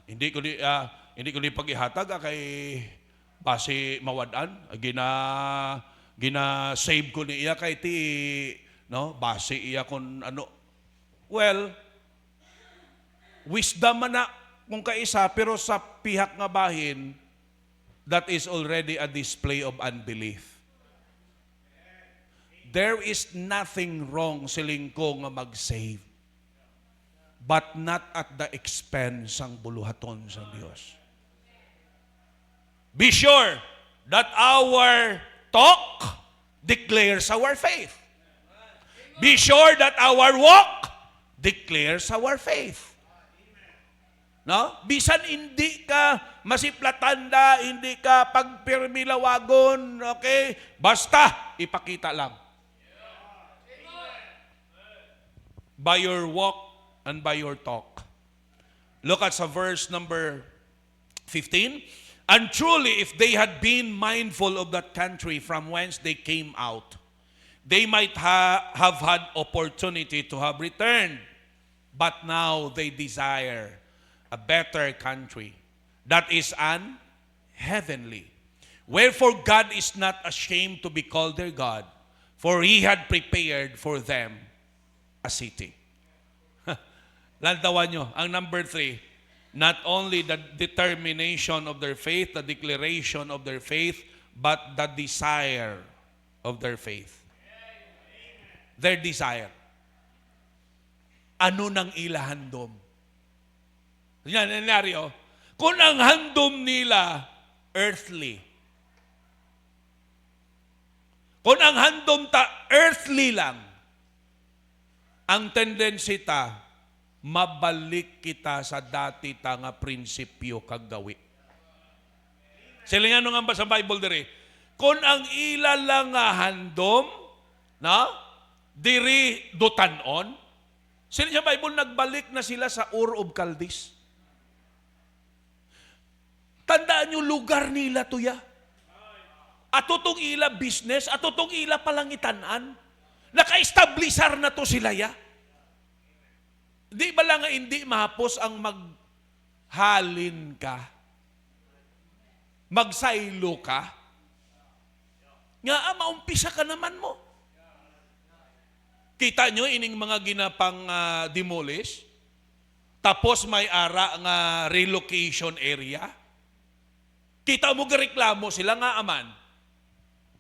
hindi ko ni paghihatag kay base mawadan, gina save ko ni iya kay ti base iya kon ano. Well, wisdom man na kung kaisa, pero sa pihak nga bahin, that is already a display of unbelief. There is nothing wrong siling ko nga mag-save, but not at the expense ang buluhaton sa Diyos. Be sure that our talk declares our faith. Be sure that our walk declares our faith. No? Bisan hindi ka masiplatanda, hindi ka pagpirmilawagon, okay? Basta ipakita lang. by your walk and by your talk. Look at sa verse number 15. And truly, if they had been mindful of that country from whence they came out, they might have had opportunity to have returned. But now they desire a better country, that is an heavenly. Wherefore God is not ashamed to be called their God, for He had prepared for them a city. Lantawan nyo, ang number 3, not only the determination of their faith, the declaration of their faith, but the desire of their faith. Their desire. Ano nang ila handom? Yan, nangyari, kung ang handom nila, earthly. Kung ang handom ta, earthly lang, ang tendency ta, mabalik kita sa dati ta nga prinsipyo kag gawi. Sila nga nung ba sa Bible diri, kung ang ila lang nga handom, na, diri dutanon, sila sa Bible nagbalik na sila sa Ur of Chaldees. Tandaan nyo, lugar nila to ya. Ato tong ila business, ato tong ila palangitanan, naka-establisar na to sila ya. Di ba lang nga hindi mahapos ang maghalin ka? Magsaylo ka? Nga, maumpisa ka naman mo. Kita nyo, ining mga ginapang demolish, tapos may ara nga relocation area. Kita mo gareklamo sila nga aman.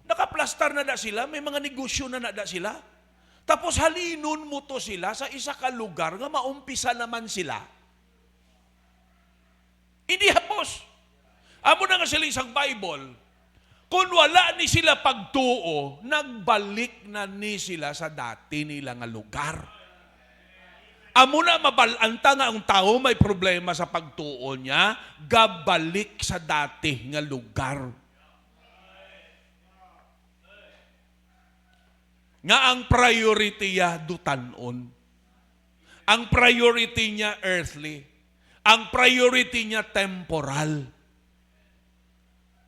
Nakaplastar na da sila, may mga negosyo na da sila. Tapos halinon mo to sila sa isa ka lugar nga maumpisa naman sila. Hindi hapos. Amo na nga sila isang Bible. Kung wala ni sila pagtuo, nagbalik na ni sila sa dati nila nga lugar. Amo na mabalanta nga ang tao may problema sa pagtuo niya, gabalik sa dati nga lugar. Nga ang priority niya dutanon. Ang priority niya earthly. Ang priority niya temporal.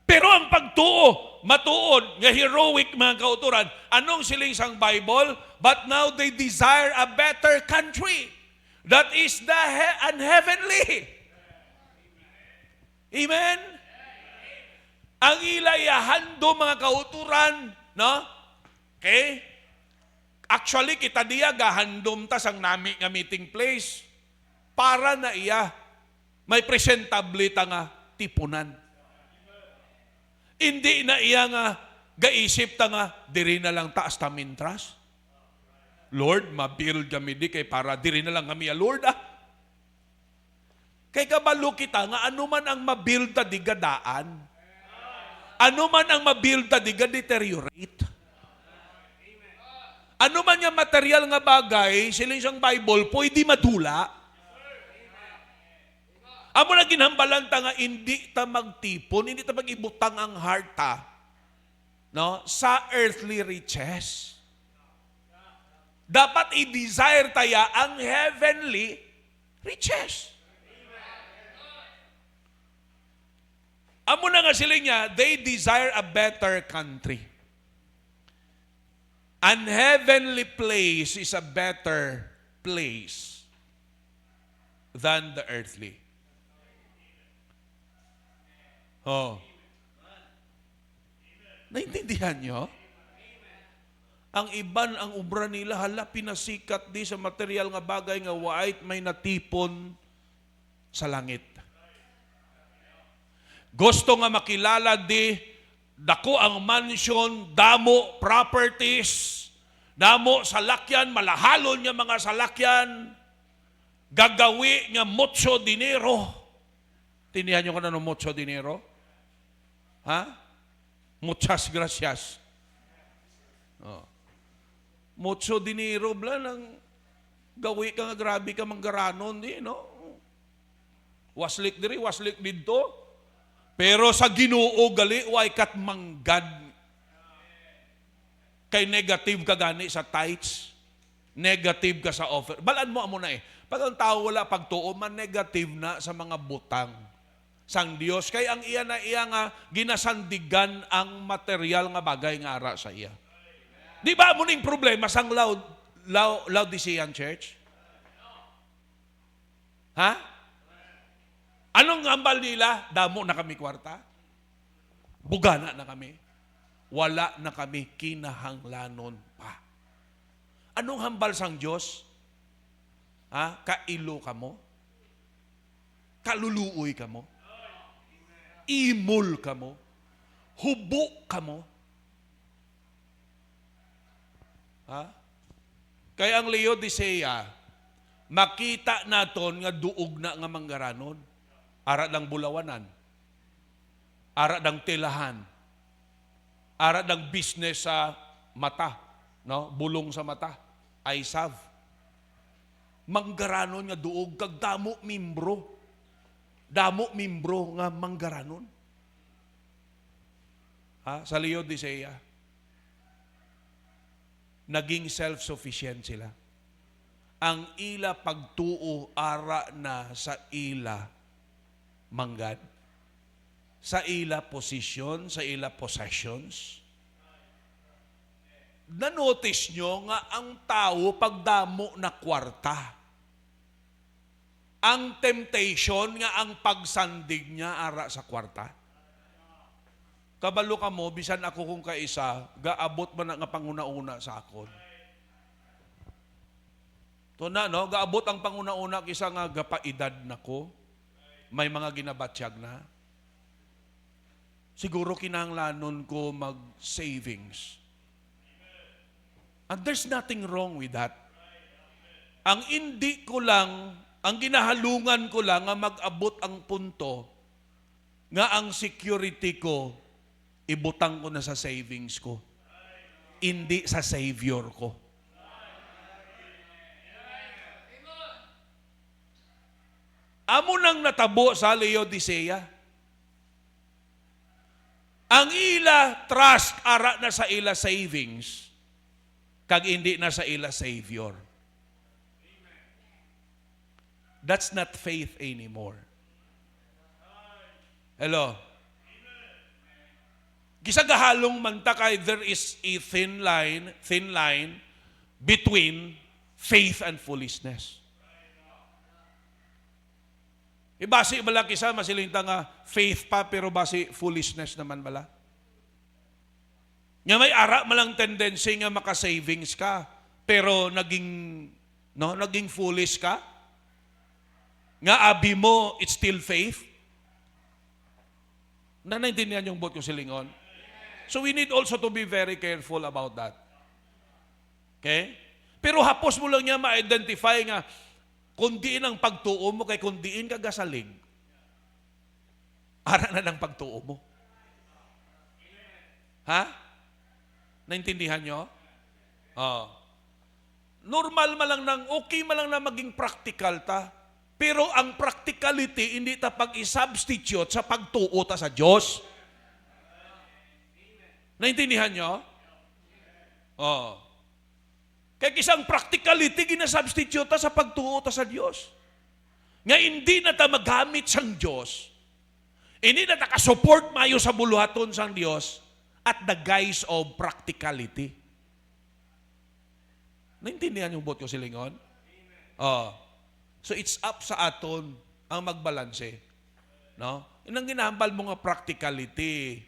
Pero ang pagtuo, matuod, nga heroic mga kauturan, anong siling sang Bible? But now they desire a better country. That is the unheavenly. Amen? Ang ilayahando mga kauturan, no? Okay? Actually, kita diya gahandom ta sang nami nga meeting place para na iya may presentable ta nga tipunan. Hindi na iya nga gaisip ta nga diri na lang taas ta mintras. Lord, mabuild kami di kay para diri na lang kami, Lord Kay kabalo kita nga ano man ang mabuild ta di gadaan. Ano man ang mabuild ta di deteriorate. Ano man yung material nga bagay, sila isang Bible, pwede madula. Amo na ginhambalan ta nga, hindi ta magtipon, hindi ta mag-ibutang ang heart ta, no? Sa earthly riches. Dapat i-desire taya ang heavenly riches. Amo na nga sila niya, they desire a better country. An heavenly place is a better place than the earthly. Oh. Naintindihan nyo? Ang iban, ang ubra nila, hala, pinasikat di sa material nga bagay nga white, may natipon sa langit. Gusto nga makilala di, dako ang mansion, damo properties, damo salakyan, malahalon niya mga salakyan, gagawi nga mucho dinero. Tinihan niyo ko na ng mucho dinero? Ha? Muchas gracias. Oh. Mucho dinero, bla, nang gawi ka nga, grabe ka manggaranon, di, no? Waslik diri, waslik dito. Pero sa Ginoo gali, way kat manggad. Kay negative ka gani sa tithes. Negative ka sa offer. Balaan mo na eh. Pag ang tao wala pagtuo, man-negative na sa mga butang sang Dios. Kaya ang iya nga ginasandigan ang material nga bagay nga ara sa iya. Di ba mo ning problema sang Laodicean church? Ha? Anong ambal nila? Damo na kami kwarta. Bugana na kami. Wala na kami kinahanglanon pa. Anong hambal sang Diyos? Ha? Kailo ka mo? Kaluluoy ka mo? Imol ka mo? Hubo ka mo? Ha? Kaya ang Laodicea, makita naton nga duog na nga manggaranon. Ara ng bulawanan. Ara ng tilahan. Ara ng business sa mata. No? Bulong sa mata. Ay sav. Manggaranon nga duog kag damo membro. Damo membro nga manggaranon. Ha? Sa Laodicea, naging self-sufficient sila. Ang ila pagtuo ara na sa ila manggad. Sa ila posisyon, sa ila possessions. Na-notice nyo nga ang tao pagdamo na kwarta. Ang temptation nga ang pagsandig niya ara sa kwarta. Kabalo ka mo, bisan ako kung kaisa, gaabot man nga panguna-una sa akon. To na, no? Gaabot ang panguna-una kisa nga gapaedad na ko. May mga ginabatsyag na. Siguro kinahanglanon ko mag-savings. And there's nothing wrong with that. Ang hindi ko lang, ang ginahalungan ko lang nga mag-abot ang punto nga ang security ko, ibutang ko na sa savings ko. Hindi sa Savior ko. Amo nang natabo sa Laodicea. Ang ila trust ara na sa ila savings, kag hindi na sa ila Savior. That's not faith anymore. Hello? Gisagahalong manta kay there is a thin line between faith and foolishness. Basi bala kisa masilinta nga faith pa pero basi foolishness naman bala. Nga may ara malang tendency nga maka-savings ka pero naging foolish ka. Nga abi mo it's still faith. Nanaintindihan yung bot ko silingon. So we need also to be very careful about that. Okay? Pero hapos mo lang niya ma-identify nga kung diin ang pagtuo mo, kay kung diin ka gasalig, ara na ng pagtuo mo. Ha? Naintindihan nyo? Oh. Normal malang nang, okay malang na maging practical ta. Pero ang practicality, hindi ta pag-i-substitute sa pagtuo ta sa Diyos. Naintindihan nyo? Oh. Kaya isang practicality, ginasubstitute ta sa pagtuo ta sa Diyos. Nga hindi na ta magamit sang Diyos, hindi na ta ka-support mayo sa buluhaton sang Diyos at the guise of practicality. Naintindihan yung bot ko silingon? Oh. So it's up sa aton ang magbalanse. No? Inang ginahambal mo nga practicality,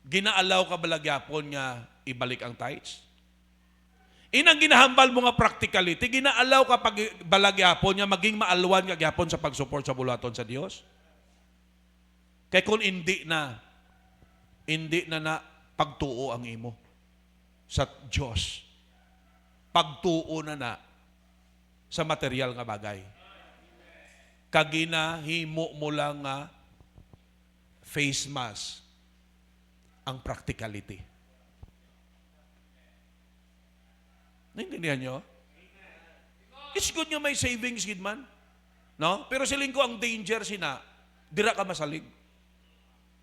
ginaalaw ka balagyapon nga ibalik ang tithes? Inang ginahambal mo nga practicality, ginaalaw ka pag balagyapon nga maging maalwan ka gyapon sa pag-support sa bulaton sa Dios? Kaya kung hindi na pagtuo ang imo sa Diyos. Pagtuo na sa material nga bagay. Kaginahimo mo lang nga face mask ang practicality. Naintindihan nyo? It's good nga may savings, gid man. No? Pero siling ko ang danger sina, dira ka masalig.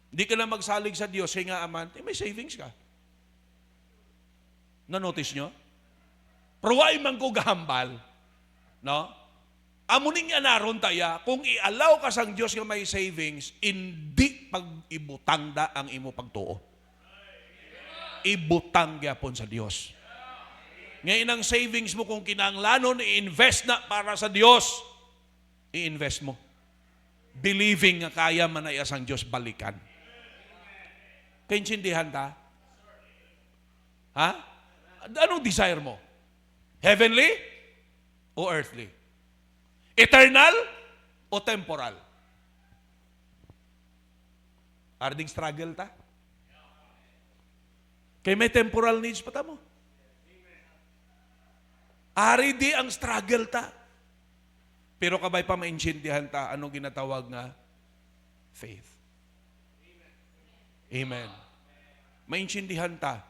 Hindi ka na magsalig sa Diyos, kaya nga aman, may savings ka. Na-notice nyo? Ruway man ko gahambal. No? Amuning anaron taya, kung i-allow ka sang Diyos nga may savings, hindi pag-ibutang da ang imo pagtuo. Ibutang gyapon sa Diyos. Ngayon ang savings mo kung kinahanglanon, i-invest na para sa Diyos. I-invest mo. Believing nga kaya man ay asang Diyos balikan. Kaintindihan ta? Ha? Anong desire mo? Heavenly o earthly? Eternal o temporal? Arding struggle ta? Kaya may temporal needs pa ta mo. Ari di ang struggle ta. Pero kabay pa maintindihan ta anong ginatawag nga faith. Amen. Maintindihan ta.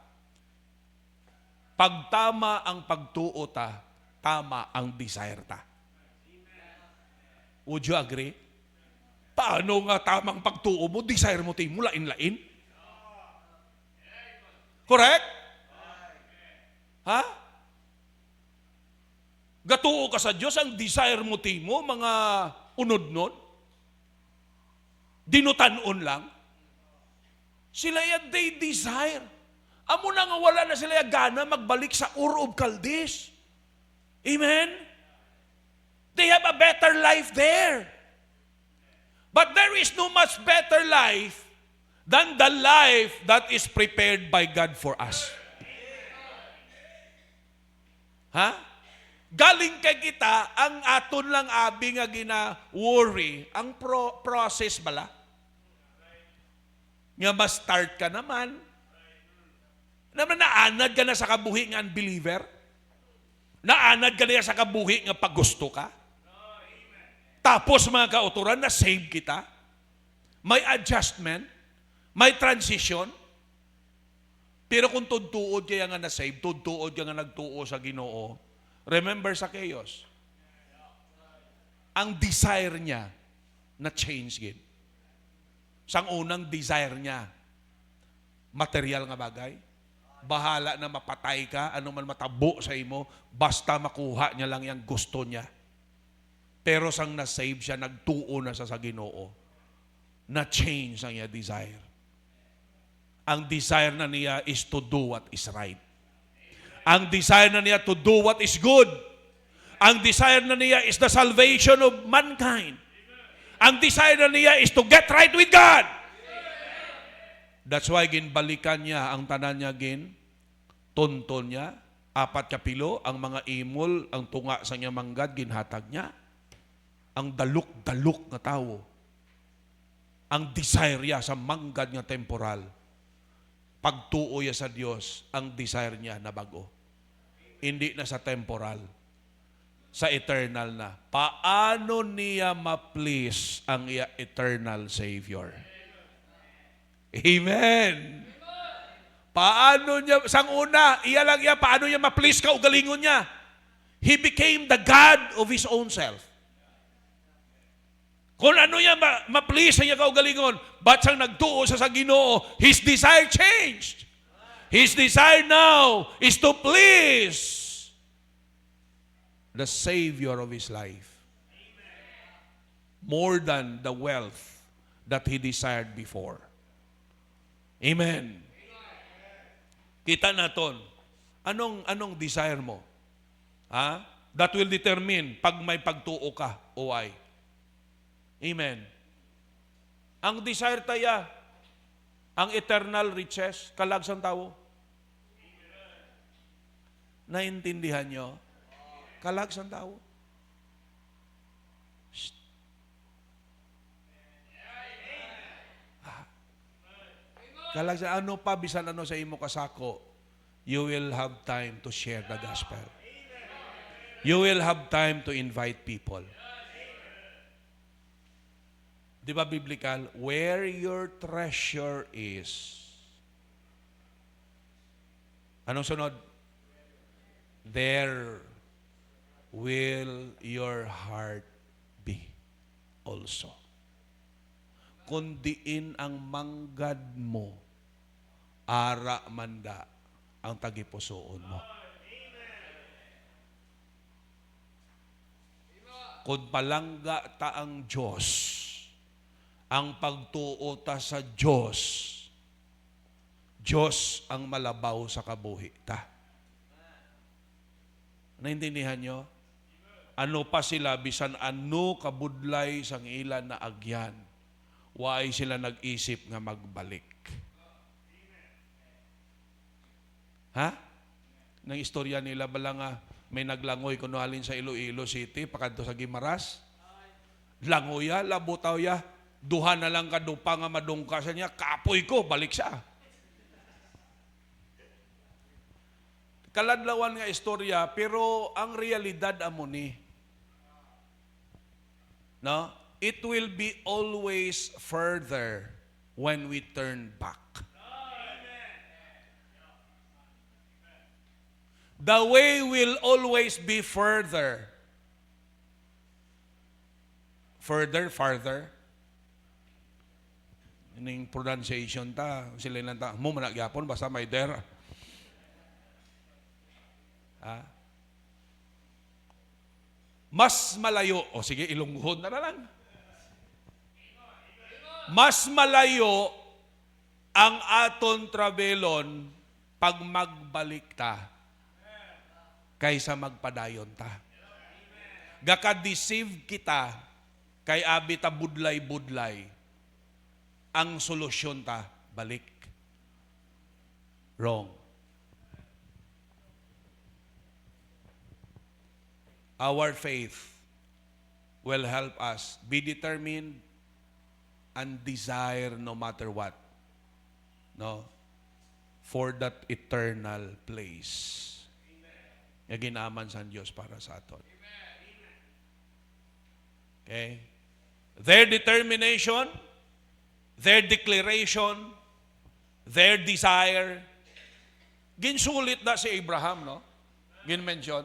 Pag tama ang pagtuo ta, tama ang desire ta. Would you agree? Paano nga tamang pagtuo mo, desire mo tayo lain-lain? Correct? Ha? Gatuo ka sa Diyos, ang desire mo timo, mga unod-nod, dinutanon lang. Sila yan, they desire. Amo na nga wala na sila gana magbalik sa Ur of Chaldees. Amen? They have a better life there. But there is no much better life than the life that is prepared by God for us. Ha? Galing kay kita, ang aton lang abi nga gina-worry, ang process bala. Nga ma-start ka naman. Naman naanad ka na sa kabuhi nga unbeliever. Naanad ka na sa kabuhi nga paggusto ka. Tapos mga kauturan, na-save kita. May adjustment. May transition. Pero kung tudtuod kaya nga na-save, tudtuod kaya nga nagtuo sa Ginoo, remember sa chaos, ang desire niya na change gid. Sang unang desire niya, material nga bagay, bahala na mapatay ka, ano man matabo sa imo, basta makuha niya lang yung gusto niya. Pero sang na-save siya, nagtuo na sa Ginoo, na change ang iya desire. Ang desire na niya is to do what is right. Ang desire na niya to do what is good. Ang desire na niya is the salvation of mankind. Ang desire na niya is to get right with God. That's why ginbalikan niya ang tanan niya tonton niya, 4 kapilo, ang mga imol, ang tunga sa niya manggad, ginhatag niya. Ang daluk-daluk nga tao. Ang desire niya sa manggad nga temporal. Pagtuo niya sa Diyos, ang desire niya na bago. Hindi na sa temporal. Sa eternal na. Paano niya ma-please ang iya eternal Savior? Amen. Paano niya, sang una, paano niya ma-please ka o galingon niya? He became the God of His own self. Kung ano niya ma-please niya ka o galingon, ba't siyang nagtuo sa Ginoo, His desire changed. His desire now is to please the Savior of his life more than the wealth that he desired before. Amen. Kita naton, anong desire mo? Ha? That will determine pag may pagtuo ka o ay. Amen. Ang desire taya, ang eternal riches, kalagsang tao. Naintindihan nyo? Kalagsang tao. Kalagsang, ano pa, bisan ano sa imo kasako, you will have time to share the gospel. You will have time to invite people. Di ba biblical? Where your treasure is. Anong sunod? There will your heart be also. Kung diin ang manggad mo, ara manda ang tagipusoon mo. kung palangga ta ang Diyos, ang pagtuo ta sa Diyos, Diyos ang malabaw sa kabuhi ta. Naintindihan nyo? Ano pa sila, bisan ano kabudlay sang ilan na agyan, waay sila nag-isip nga magbalik. Ha? Nang istorya nila bala nga, may naglangoy kuno halin sa Iloilo City, pakadto sa Gimaras. Langoya, labutaw ya, duha na lang kadupa nga madungka sa niya, kapoy ko, balik siya. Kaladlawan nga istorya, pero ang realidad amo ni. No? It will be always further when we turn back. The way will always be further. Farther. Ining pronunciation ta, sila lang ta, mo managyapon, basta may der. Ha? Mas malayo, o sige, ilungghod na lang. Mas malayo ang aton travelon pag magbalik ta kaysa magpadayon ta. Gaka-deceive kita kay abi ta budlay-budlay. Ang solusyon ta, balik. Wrong. Our faith will help us be determined and desire no matter what. No? For that eternal place. Nga ginaman sa Diyos para sa aton. Okay? Their determination, their declaration, their desire, ginsulit na si Abraham, no? Gin-mention.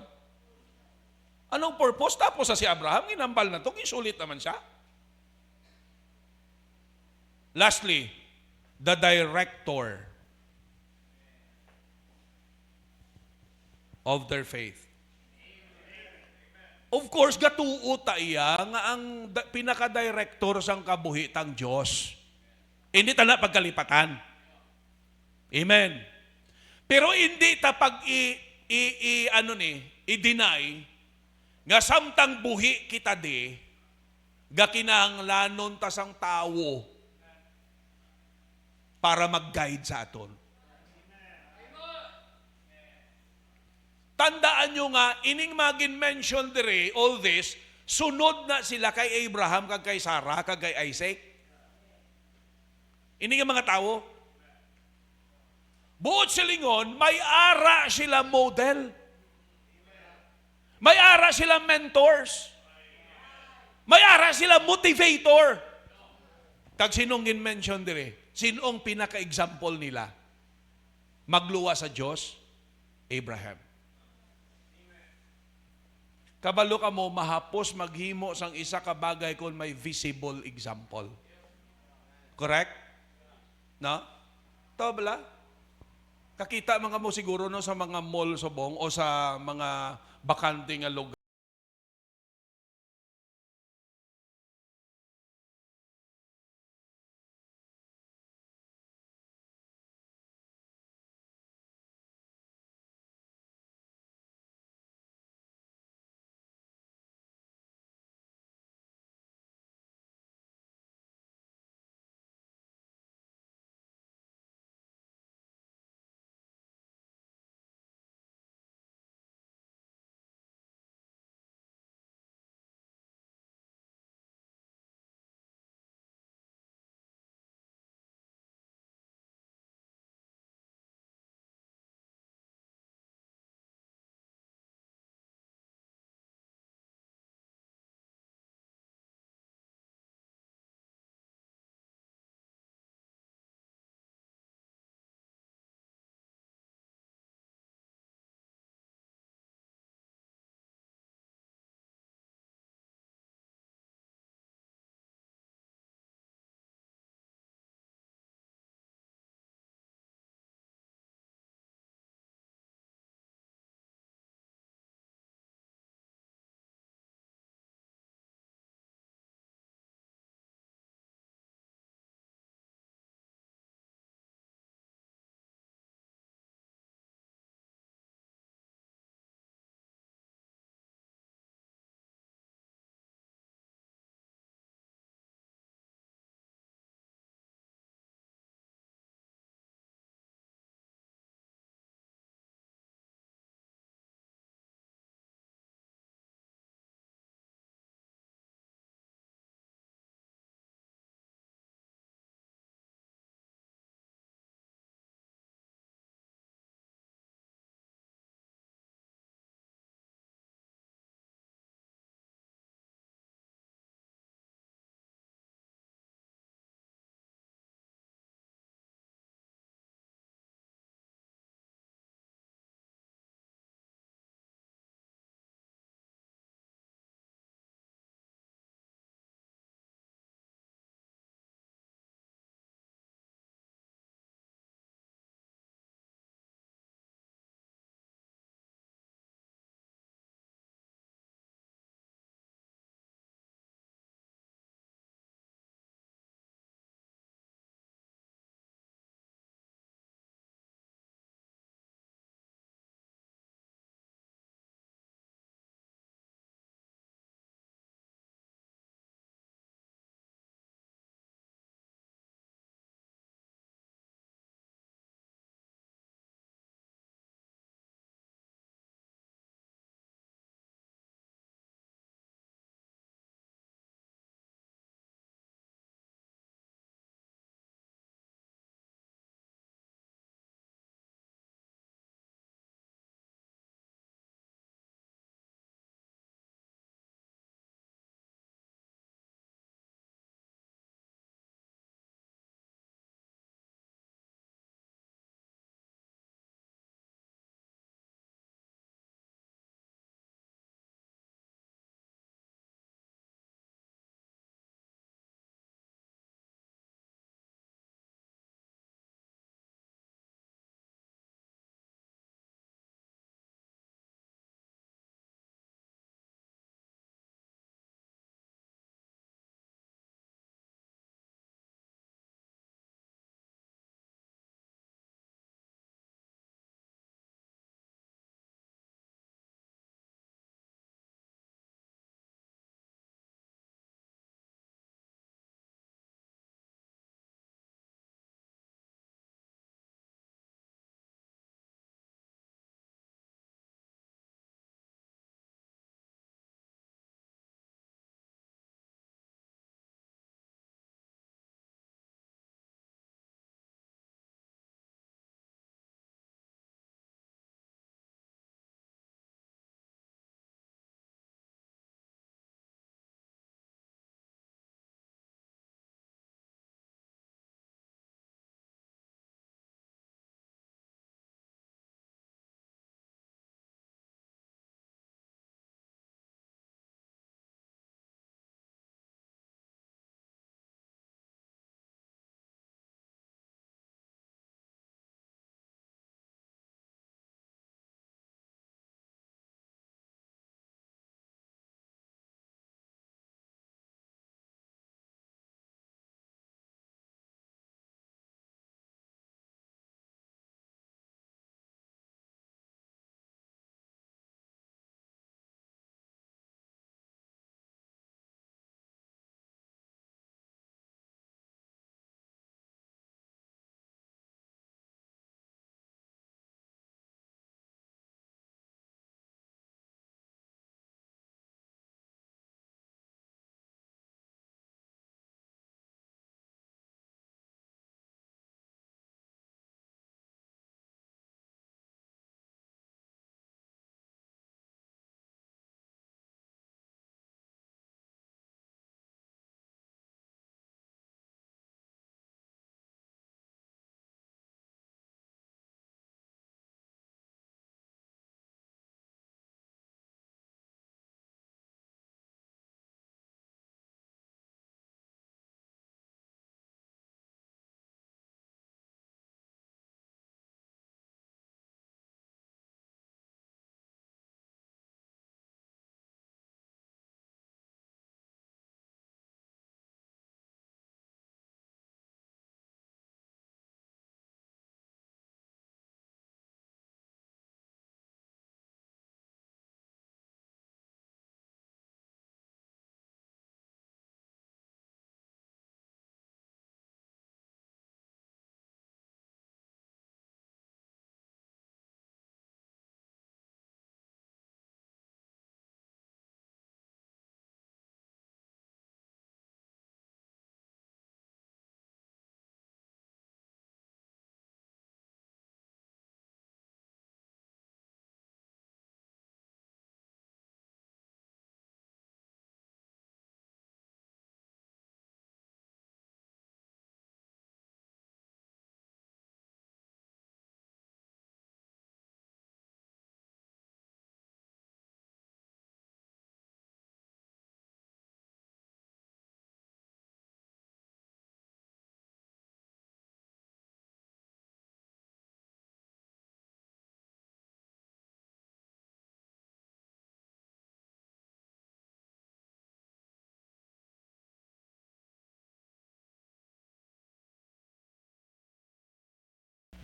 Anong purpose? Tapos sa si Abraham, ginambal na to, ginsulit naman siya. Lastly, the director of their faith. Of course, gatuo ta iya nga ang pinaka-director sang kabuhitang Diyos. Hindi ta na pagkalipatan. Amen. Pero hindi ta pag i-deny nga samtang buhi kita di, ga kinahanglanon ta sang tawo para mag-guide sa aton. Tandaan nyo nga, ining magin mention dire, all this, sunod na sila kay Abraham, kag kay Sarah, kag kay Isaac. Ining mga tao. Buot silingon, may ara sila model. May ara sila mentors. May ara sila motivator. Kag sinong in-mention dire? Sinong pinaka-example nila? Magluwa sa Diyos? Abraham. Kabalo ka mo, mahapos maghimo sang isa ka bagay kung may visible example. Correct? No? Ito bala? Kakita mga mo siguro no, sa mga mall subong o sa mga bakante nga lugar.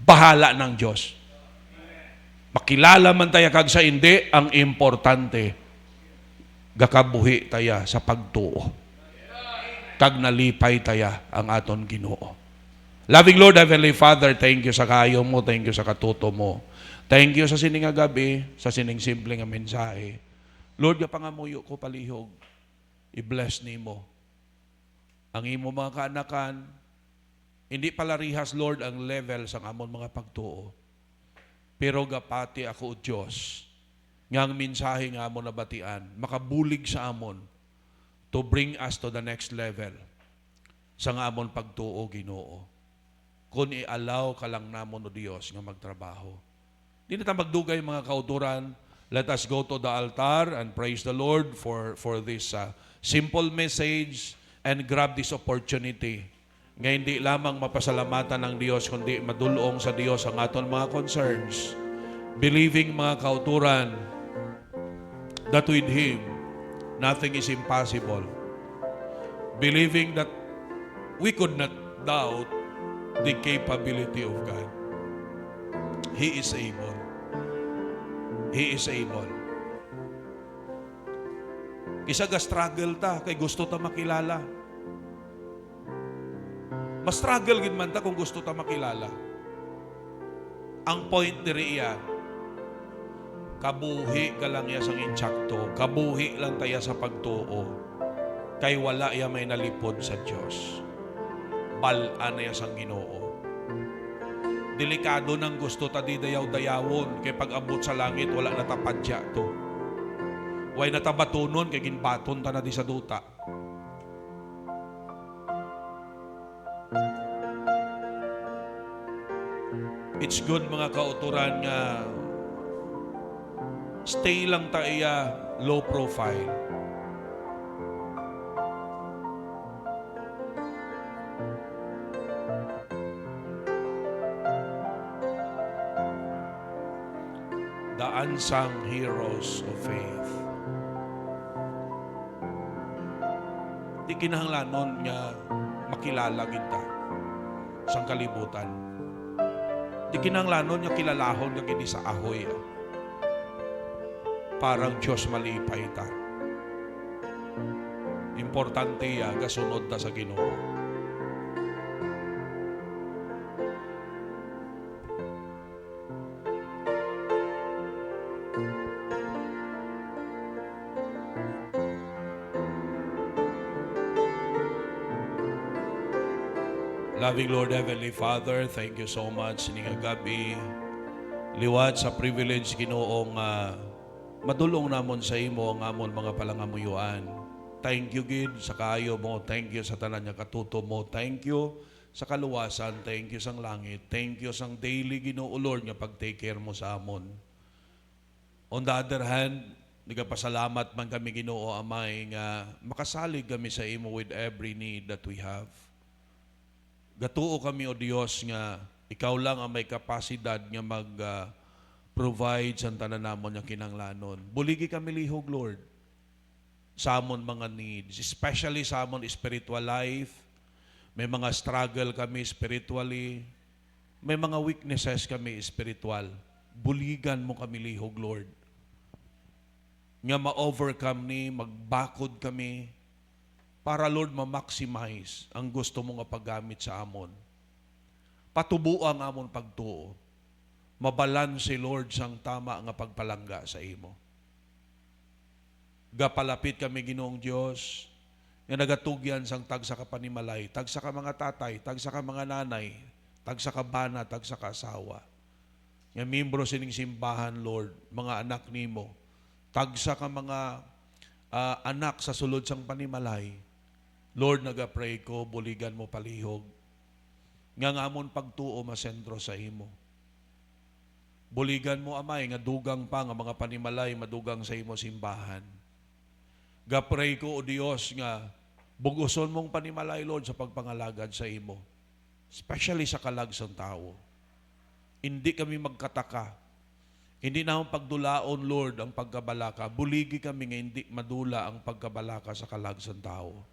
bahala ng Diyos. Makilala man tayo kag sa hindi, ang importante, gakabuhi tayo sa pagtuo. Kag nalipay tayo ang aton Ginoo. Loving Lord, Heavenly Father, thank you sa kayo mo, thank you sa katuto mo. Thank you sa sining nga gabi, sa sining simple nga mensahe. Lord, kapangamuyo ko palihog, i-bless nimo ang imo mga kaanakan, hindi palarihas, Lord, ang level sa amon mga pagtuo. Pero gapati ako, Diyos, nga ang mensahe nga amon nabatian, makabulig sa amon to bring us to the next level sa nga amon pagtuo, Ginoo. Kung i-allow ka lang namon, o Diyos, nga magtrabaho. Di na tayo magdugay mga kauturan. Let us go to the altar and praise the Lord for this simple message and grab this opportunity. Nga hindi lamang mapasalamatan ng Diyos, kundi madulong sa Diyos ang aton mga concerns. Believing mga kauturan that with Him, nothing is impossible. Believing that we could not doubt the capability of God. He is able. He is able. Isa ga-struggle ta, kay gusto ta makilala. Mas struggle gid man ta kung gusto ta makilala. Ang point diri iya, kabuhi ka lang iya sang insakto, kabuhi lang taya sa pagtuo, kay wala iya may nalipod sa Dios. Balaan na iya sang Ginoo. Delikado nang gusto ta di dayaw-dayawon, kay pag-abot sa langit wala natapadya to. Way natabatunon kay ginbaton ta na di sa duta. It's good mga kauturan nga stay lang ta iya low profile. The unsung heroes of faith. Di kinahanglanon nga makilala kita sa kalibutan. Di kinahanglanon nga kilalahon nga gini sa ahoy. Parang Diyos malipay ta. Importante gasunod ta sa Ginoo. Loving Lord, Heavenly Father, thank you so much sining gabi. Liwat sa privilege Ginoong madulong namon sa imo ang amon mga palangamuyuan. Thank you gid sa kaayo mo, thank you sa tanan nga katuto mo, thank you sa kaluwasan, thank you sang langit, thank you sang daily Ginoo Lord nga pag-take care mo sa amon. On the other hand, nagapasalamat man kami Ginoo Amay nga makasalig kami sa imo with every need that we have. Gatuo kami, O Diyos, nga ikaw lang ang may kapasidad nga mag-provide sa tanan namon nga kinanglanon. Buligi kami lihog, Lord, sa amon mga needs, especially sa amon spiritual life. May mga struggle kami spiritually. May mga weaknesses kami spiritual. Buligan mo kami lihog, Lord. Nga ma-overcome ni, magbakod kami, para, Lord, ma-maximize ang gusto mong paggamit sa amon. Patubuo ang amon pagtuo. Mabalanse, Lord, sang tama nga pagpalangga sa imo. Gapalapit kami Ginoong Diyos, nga nagatugyan sang tagsa ka panimalay, tagsa ka mga tatay, tagsa ka mga nanay, tagsa ka bana, tagsa ka asawa. Nga membro sining simbahan, Lord, mga anak nimo, tagsa ka mga anak sa sulod sang panimalay. Lord, nagapray ko, buligan mo palihog. Nga ngamon pagtuo masentro sa imo. Buligan mo, Amay, nga dugang pa nga mga panimalay, madugang sa imo simbahan. Gapray ko, O Diyos, nga buguson mong panimalay, Lord, sa pagpangalagad sa imo. Especially sa kalagsang tao. Hindi kami magkataka. Hindi na ang pagdulaon, Lord, ang pagkabalaka. Buligi kami nga hindi madula ang pagkabalaka sa kalagsang tao.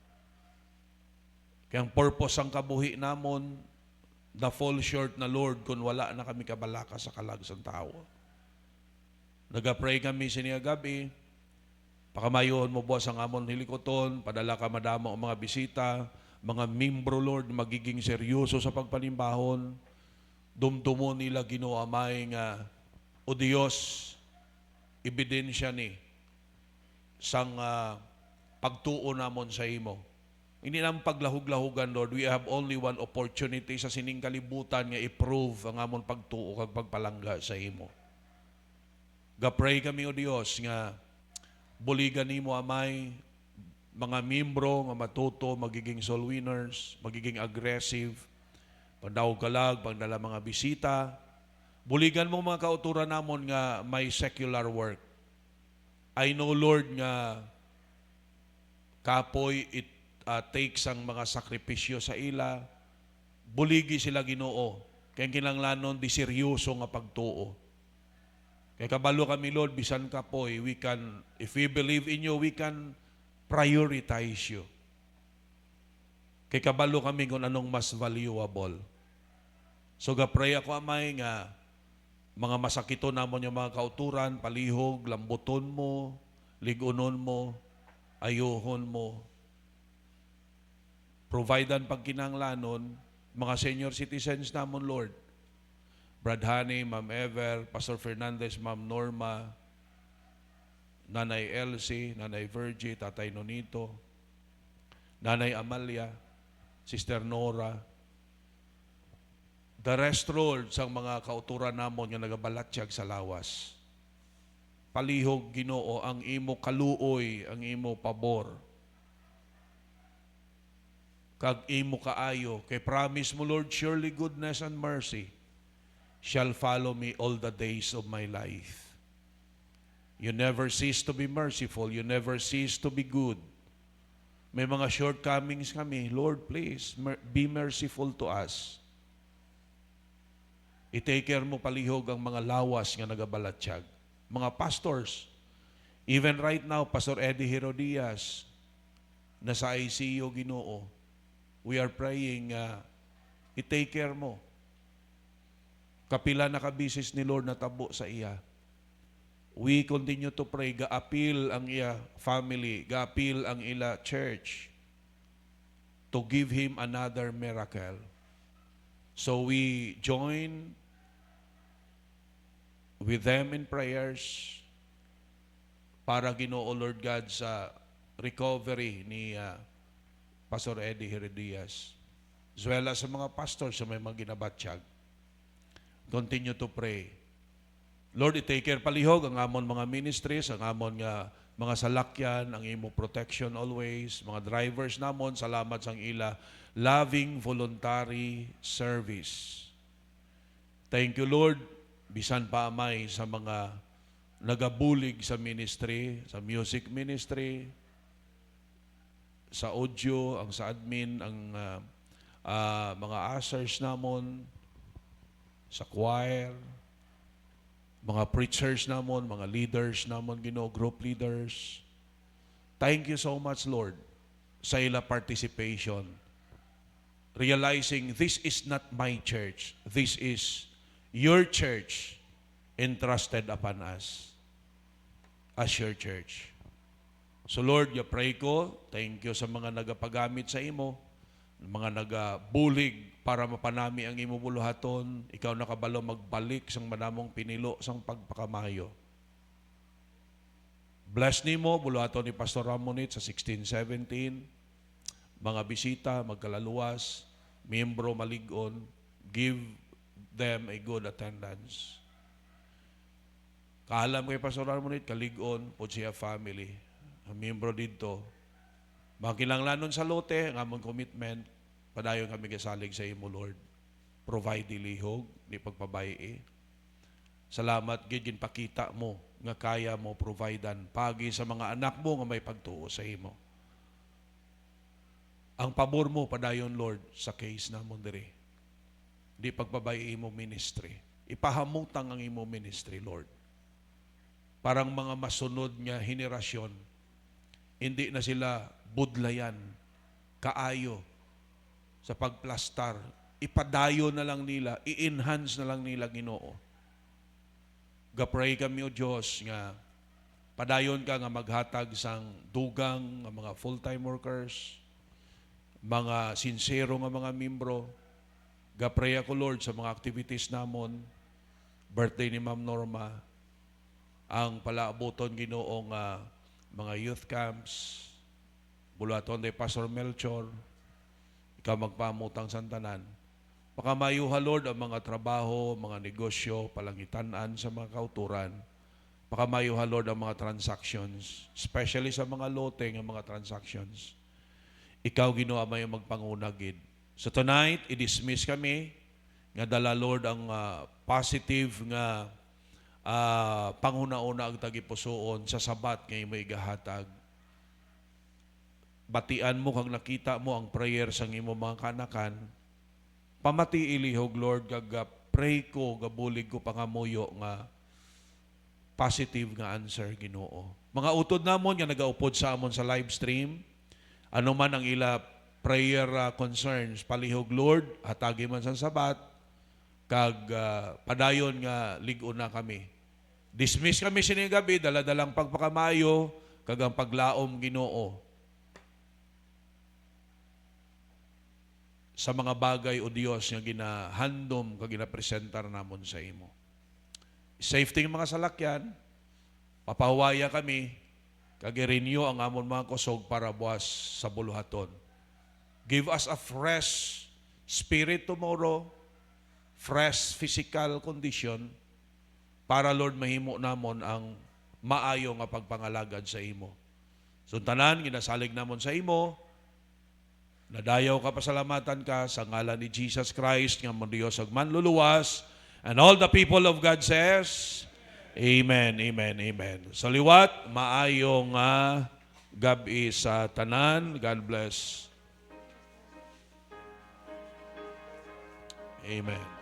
Kaya ang purpose ang kabuhi namon, the fall short na Lord kung wala na kami kabalaka sa kalag sa tao. Nagapray kami siniya gabi, pakamayon mo buwas ang amon hilikoton, padala ka madamo ang mga bisita, mga membro Lord magiging seryoso sa pagpanimbahon, dumdumo nila Ginoo Amay nga, o Diyos, ebidensya ni sang pagtuo namon sa imo. Hindi naman paglahug-lahugan, Lord. We have only one opportunity sa sining kalibutan nga i-prove ang amon pagtuo kag pagpalangga sa imo. Gapray kami, O Dios, nga buligan nimo Amay, mga membro nga matuto, magiging soul winners, magiging aggressive, pandawag kalag, pagdala mga bisita. Buligan mo mga kauturan namon nga may secular work. I know, Lord, nga kapoy it takes ang mga sakripisyo sa ila, buligi sila Ginoo, kaya kinanglanon di seryoso nga pagtuo. Kaya kabalo kami, Lord, bisan kapoy, we can, if we believe in you, we can prioritize you. Kaya kabalo kami kung anong mas valuable. So gapray ako Amay nga, mga masakito namon yung mga kauturan, palihog, lambuton mo, ligunon mo, ayuhon mo, providean pagkinanglanon, mga senior citizens namon, Lord. Brad Honey, Ma'am Ever, Pastor Fernandez, Ma'am Norma, Nanay Elsie, Nanay Virgie, Tatay Nonito, Nanay Amalia, Sister Nora, the rest, Lord, sa mga kauturan namon nga nagabalatsyag sa lawas. Palihog Ginoo ang imo kaluoy, ang imo pabor. Kag imo kaayo, kay promise mo, Lord, surely goodness and mercy shall follow me all the days of my life. You never cease to be merciful. You never cease to be good. May mga shortcomings kami. Lord, please, be merciful to us. I-take care mo palihog ang mga lawas nga nagabalatsyag. Mga pastors, even right now, Pastor Eddie Herodias, nasa ICU Ginoo, we are praying, i-take care mo. Kapila na kabisis ni Lord na tabo sa iya. We continue to pray, ga-appeal ang iya family, ga-appeal ang ila church to give him another miracle. So we join with them in prayers para Ginoo Lord God sa recovery ni Pastor Eddie Herodias, as well as sa mga pastors sa may mga ginabatsyag. Continue to pray. Lord, i-take care palihog ang amon mga ministries, ang amon nga mga salakyan, ang imo protection always, mga drivers namon, salamat sang ila loving voluntary service. Thank you, Lord, bisan pa Amay sa mga nagabulig sa ministry, sa music ministry, sa audio, ang sa admin, ang mga ushers namon, sa choir, mga preachers namon, mga leaders namon, Ginoo, group leaders. Thank you so much, Lord, sa ila participation. Realizing this is not my church. This is your church entrusted upon us as your church. So Lord, ya pray ko, thank you sa mga nagapagamit sa imo, mga nagabulig para mapanami ang imo buluhaton. Ikaw nakabalo magbalik sang manamong pinilo sang pagpakamayo. Bless nimo buluhaton ni Pastor Ramonit sa 16-17, mga bisita magkalaluwas, miyembro maligon, give them a good attendance. Kaalam kay Pastor Ramonit, kaligon po siya family. Ang miyembro dito, makinanglanon sa lote, ang among commitment, padayon kami kasalig sa imo, Lord. Provide ilihog, di pagpabayi. Salamat, gigin pakita mo, nga kaya mo providean, pagi sa mga anak mo nga may pagtuo sa imo. Ang pabor mo, padayon, Lord, sa case na mo diri. Di pagpabayi imo ministry. Ipahamutang ang imo ministry, Lord. Parang mga masunod nga henerasyon, hindi na sila budlayan, kaayo, sa pagplastar, ipadayo na lang nila, i-enhance na lang nila Ginoo. Gapray kami o Diyos nga padayon ka nga maghatag sang dugang nga mga full-time workers, mga sincero nga mga membro. Gapray ako Lord sa mga activities namon, birthday ni Ma'am Norma, ang palaabuton Ginoo nga mga youth camps, bulaton de Pastor Melchor, ikaw magpamutang santanan. Pakamayuha Lord ang mga trabaho, mga negosyo, palangitan-an sa mga kauturan. Pakamayuha Lord ang mga transactions, especially sa mga lote ng mga transactions. Ikaw Ginoo may magpangunagid. So tonight, i-dismiss kami nga dala Lord ang positive nga panguna-una ang tagipusoon sa sabat nga imo igahatag. Batian mo kang nakita mo ang prayer sang imo mga kanakan. Pamati ilihog Lord kag pray ko gabulig ko pangamuyo nga positive nga answer Ginoo. Mga utod namon nga nagaupod sa amon sa live stream, ano man ang ila prayer concerns, palihog Lord, hatagi man sa sabat, kag padayon nga lig-on na kami. Dismiss kami sining gabi, daladalang pagpakamayo, kag ang paglaom Ginoo sa mga bagay o Dios nga ginahandom kag ginapresentar namon sa imo. Safety ng mga salakyan, papahuwaya kami, kag i-renew ang amon mga kusog para buwas sa buluhaton. Give us a fresh spirit tomorrow, fresh physical condition, para Lord mahimo namon ang maayo nga pagpangalagad sa imo. So tanan, ginasalig namon sa imo, nadayaw ka, pasalamatan ka sa ngalan ni Jesus Christ, nga mong Diyos ag manluluwas, and all the people of God says, Amen, Amen, Amen. Sa liwat, maayong gabi sa tanan. God bless. Amen.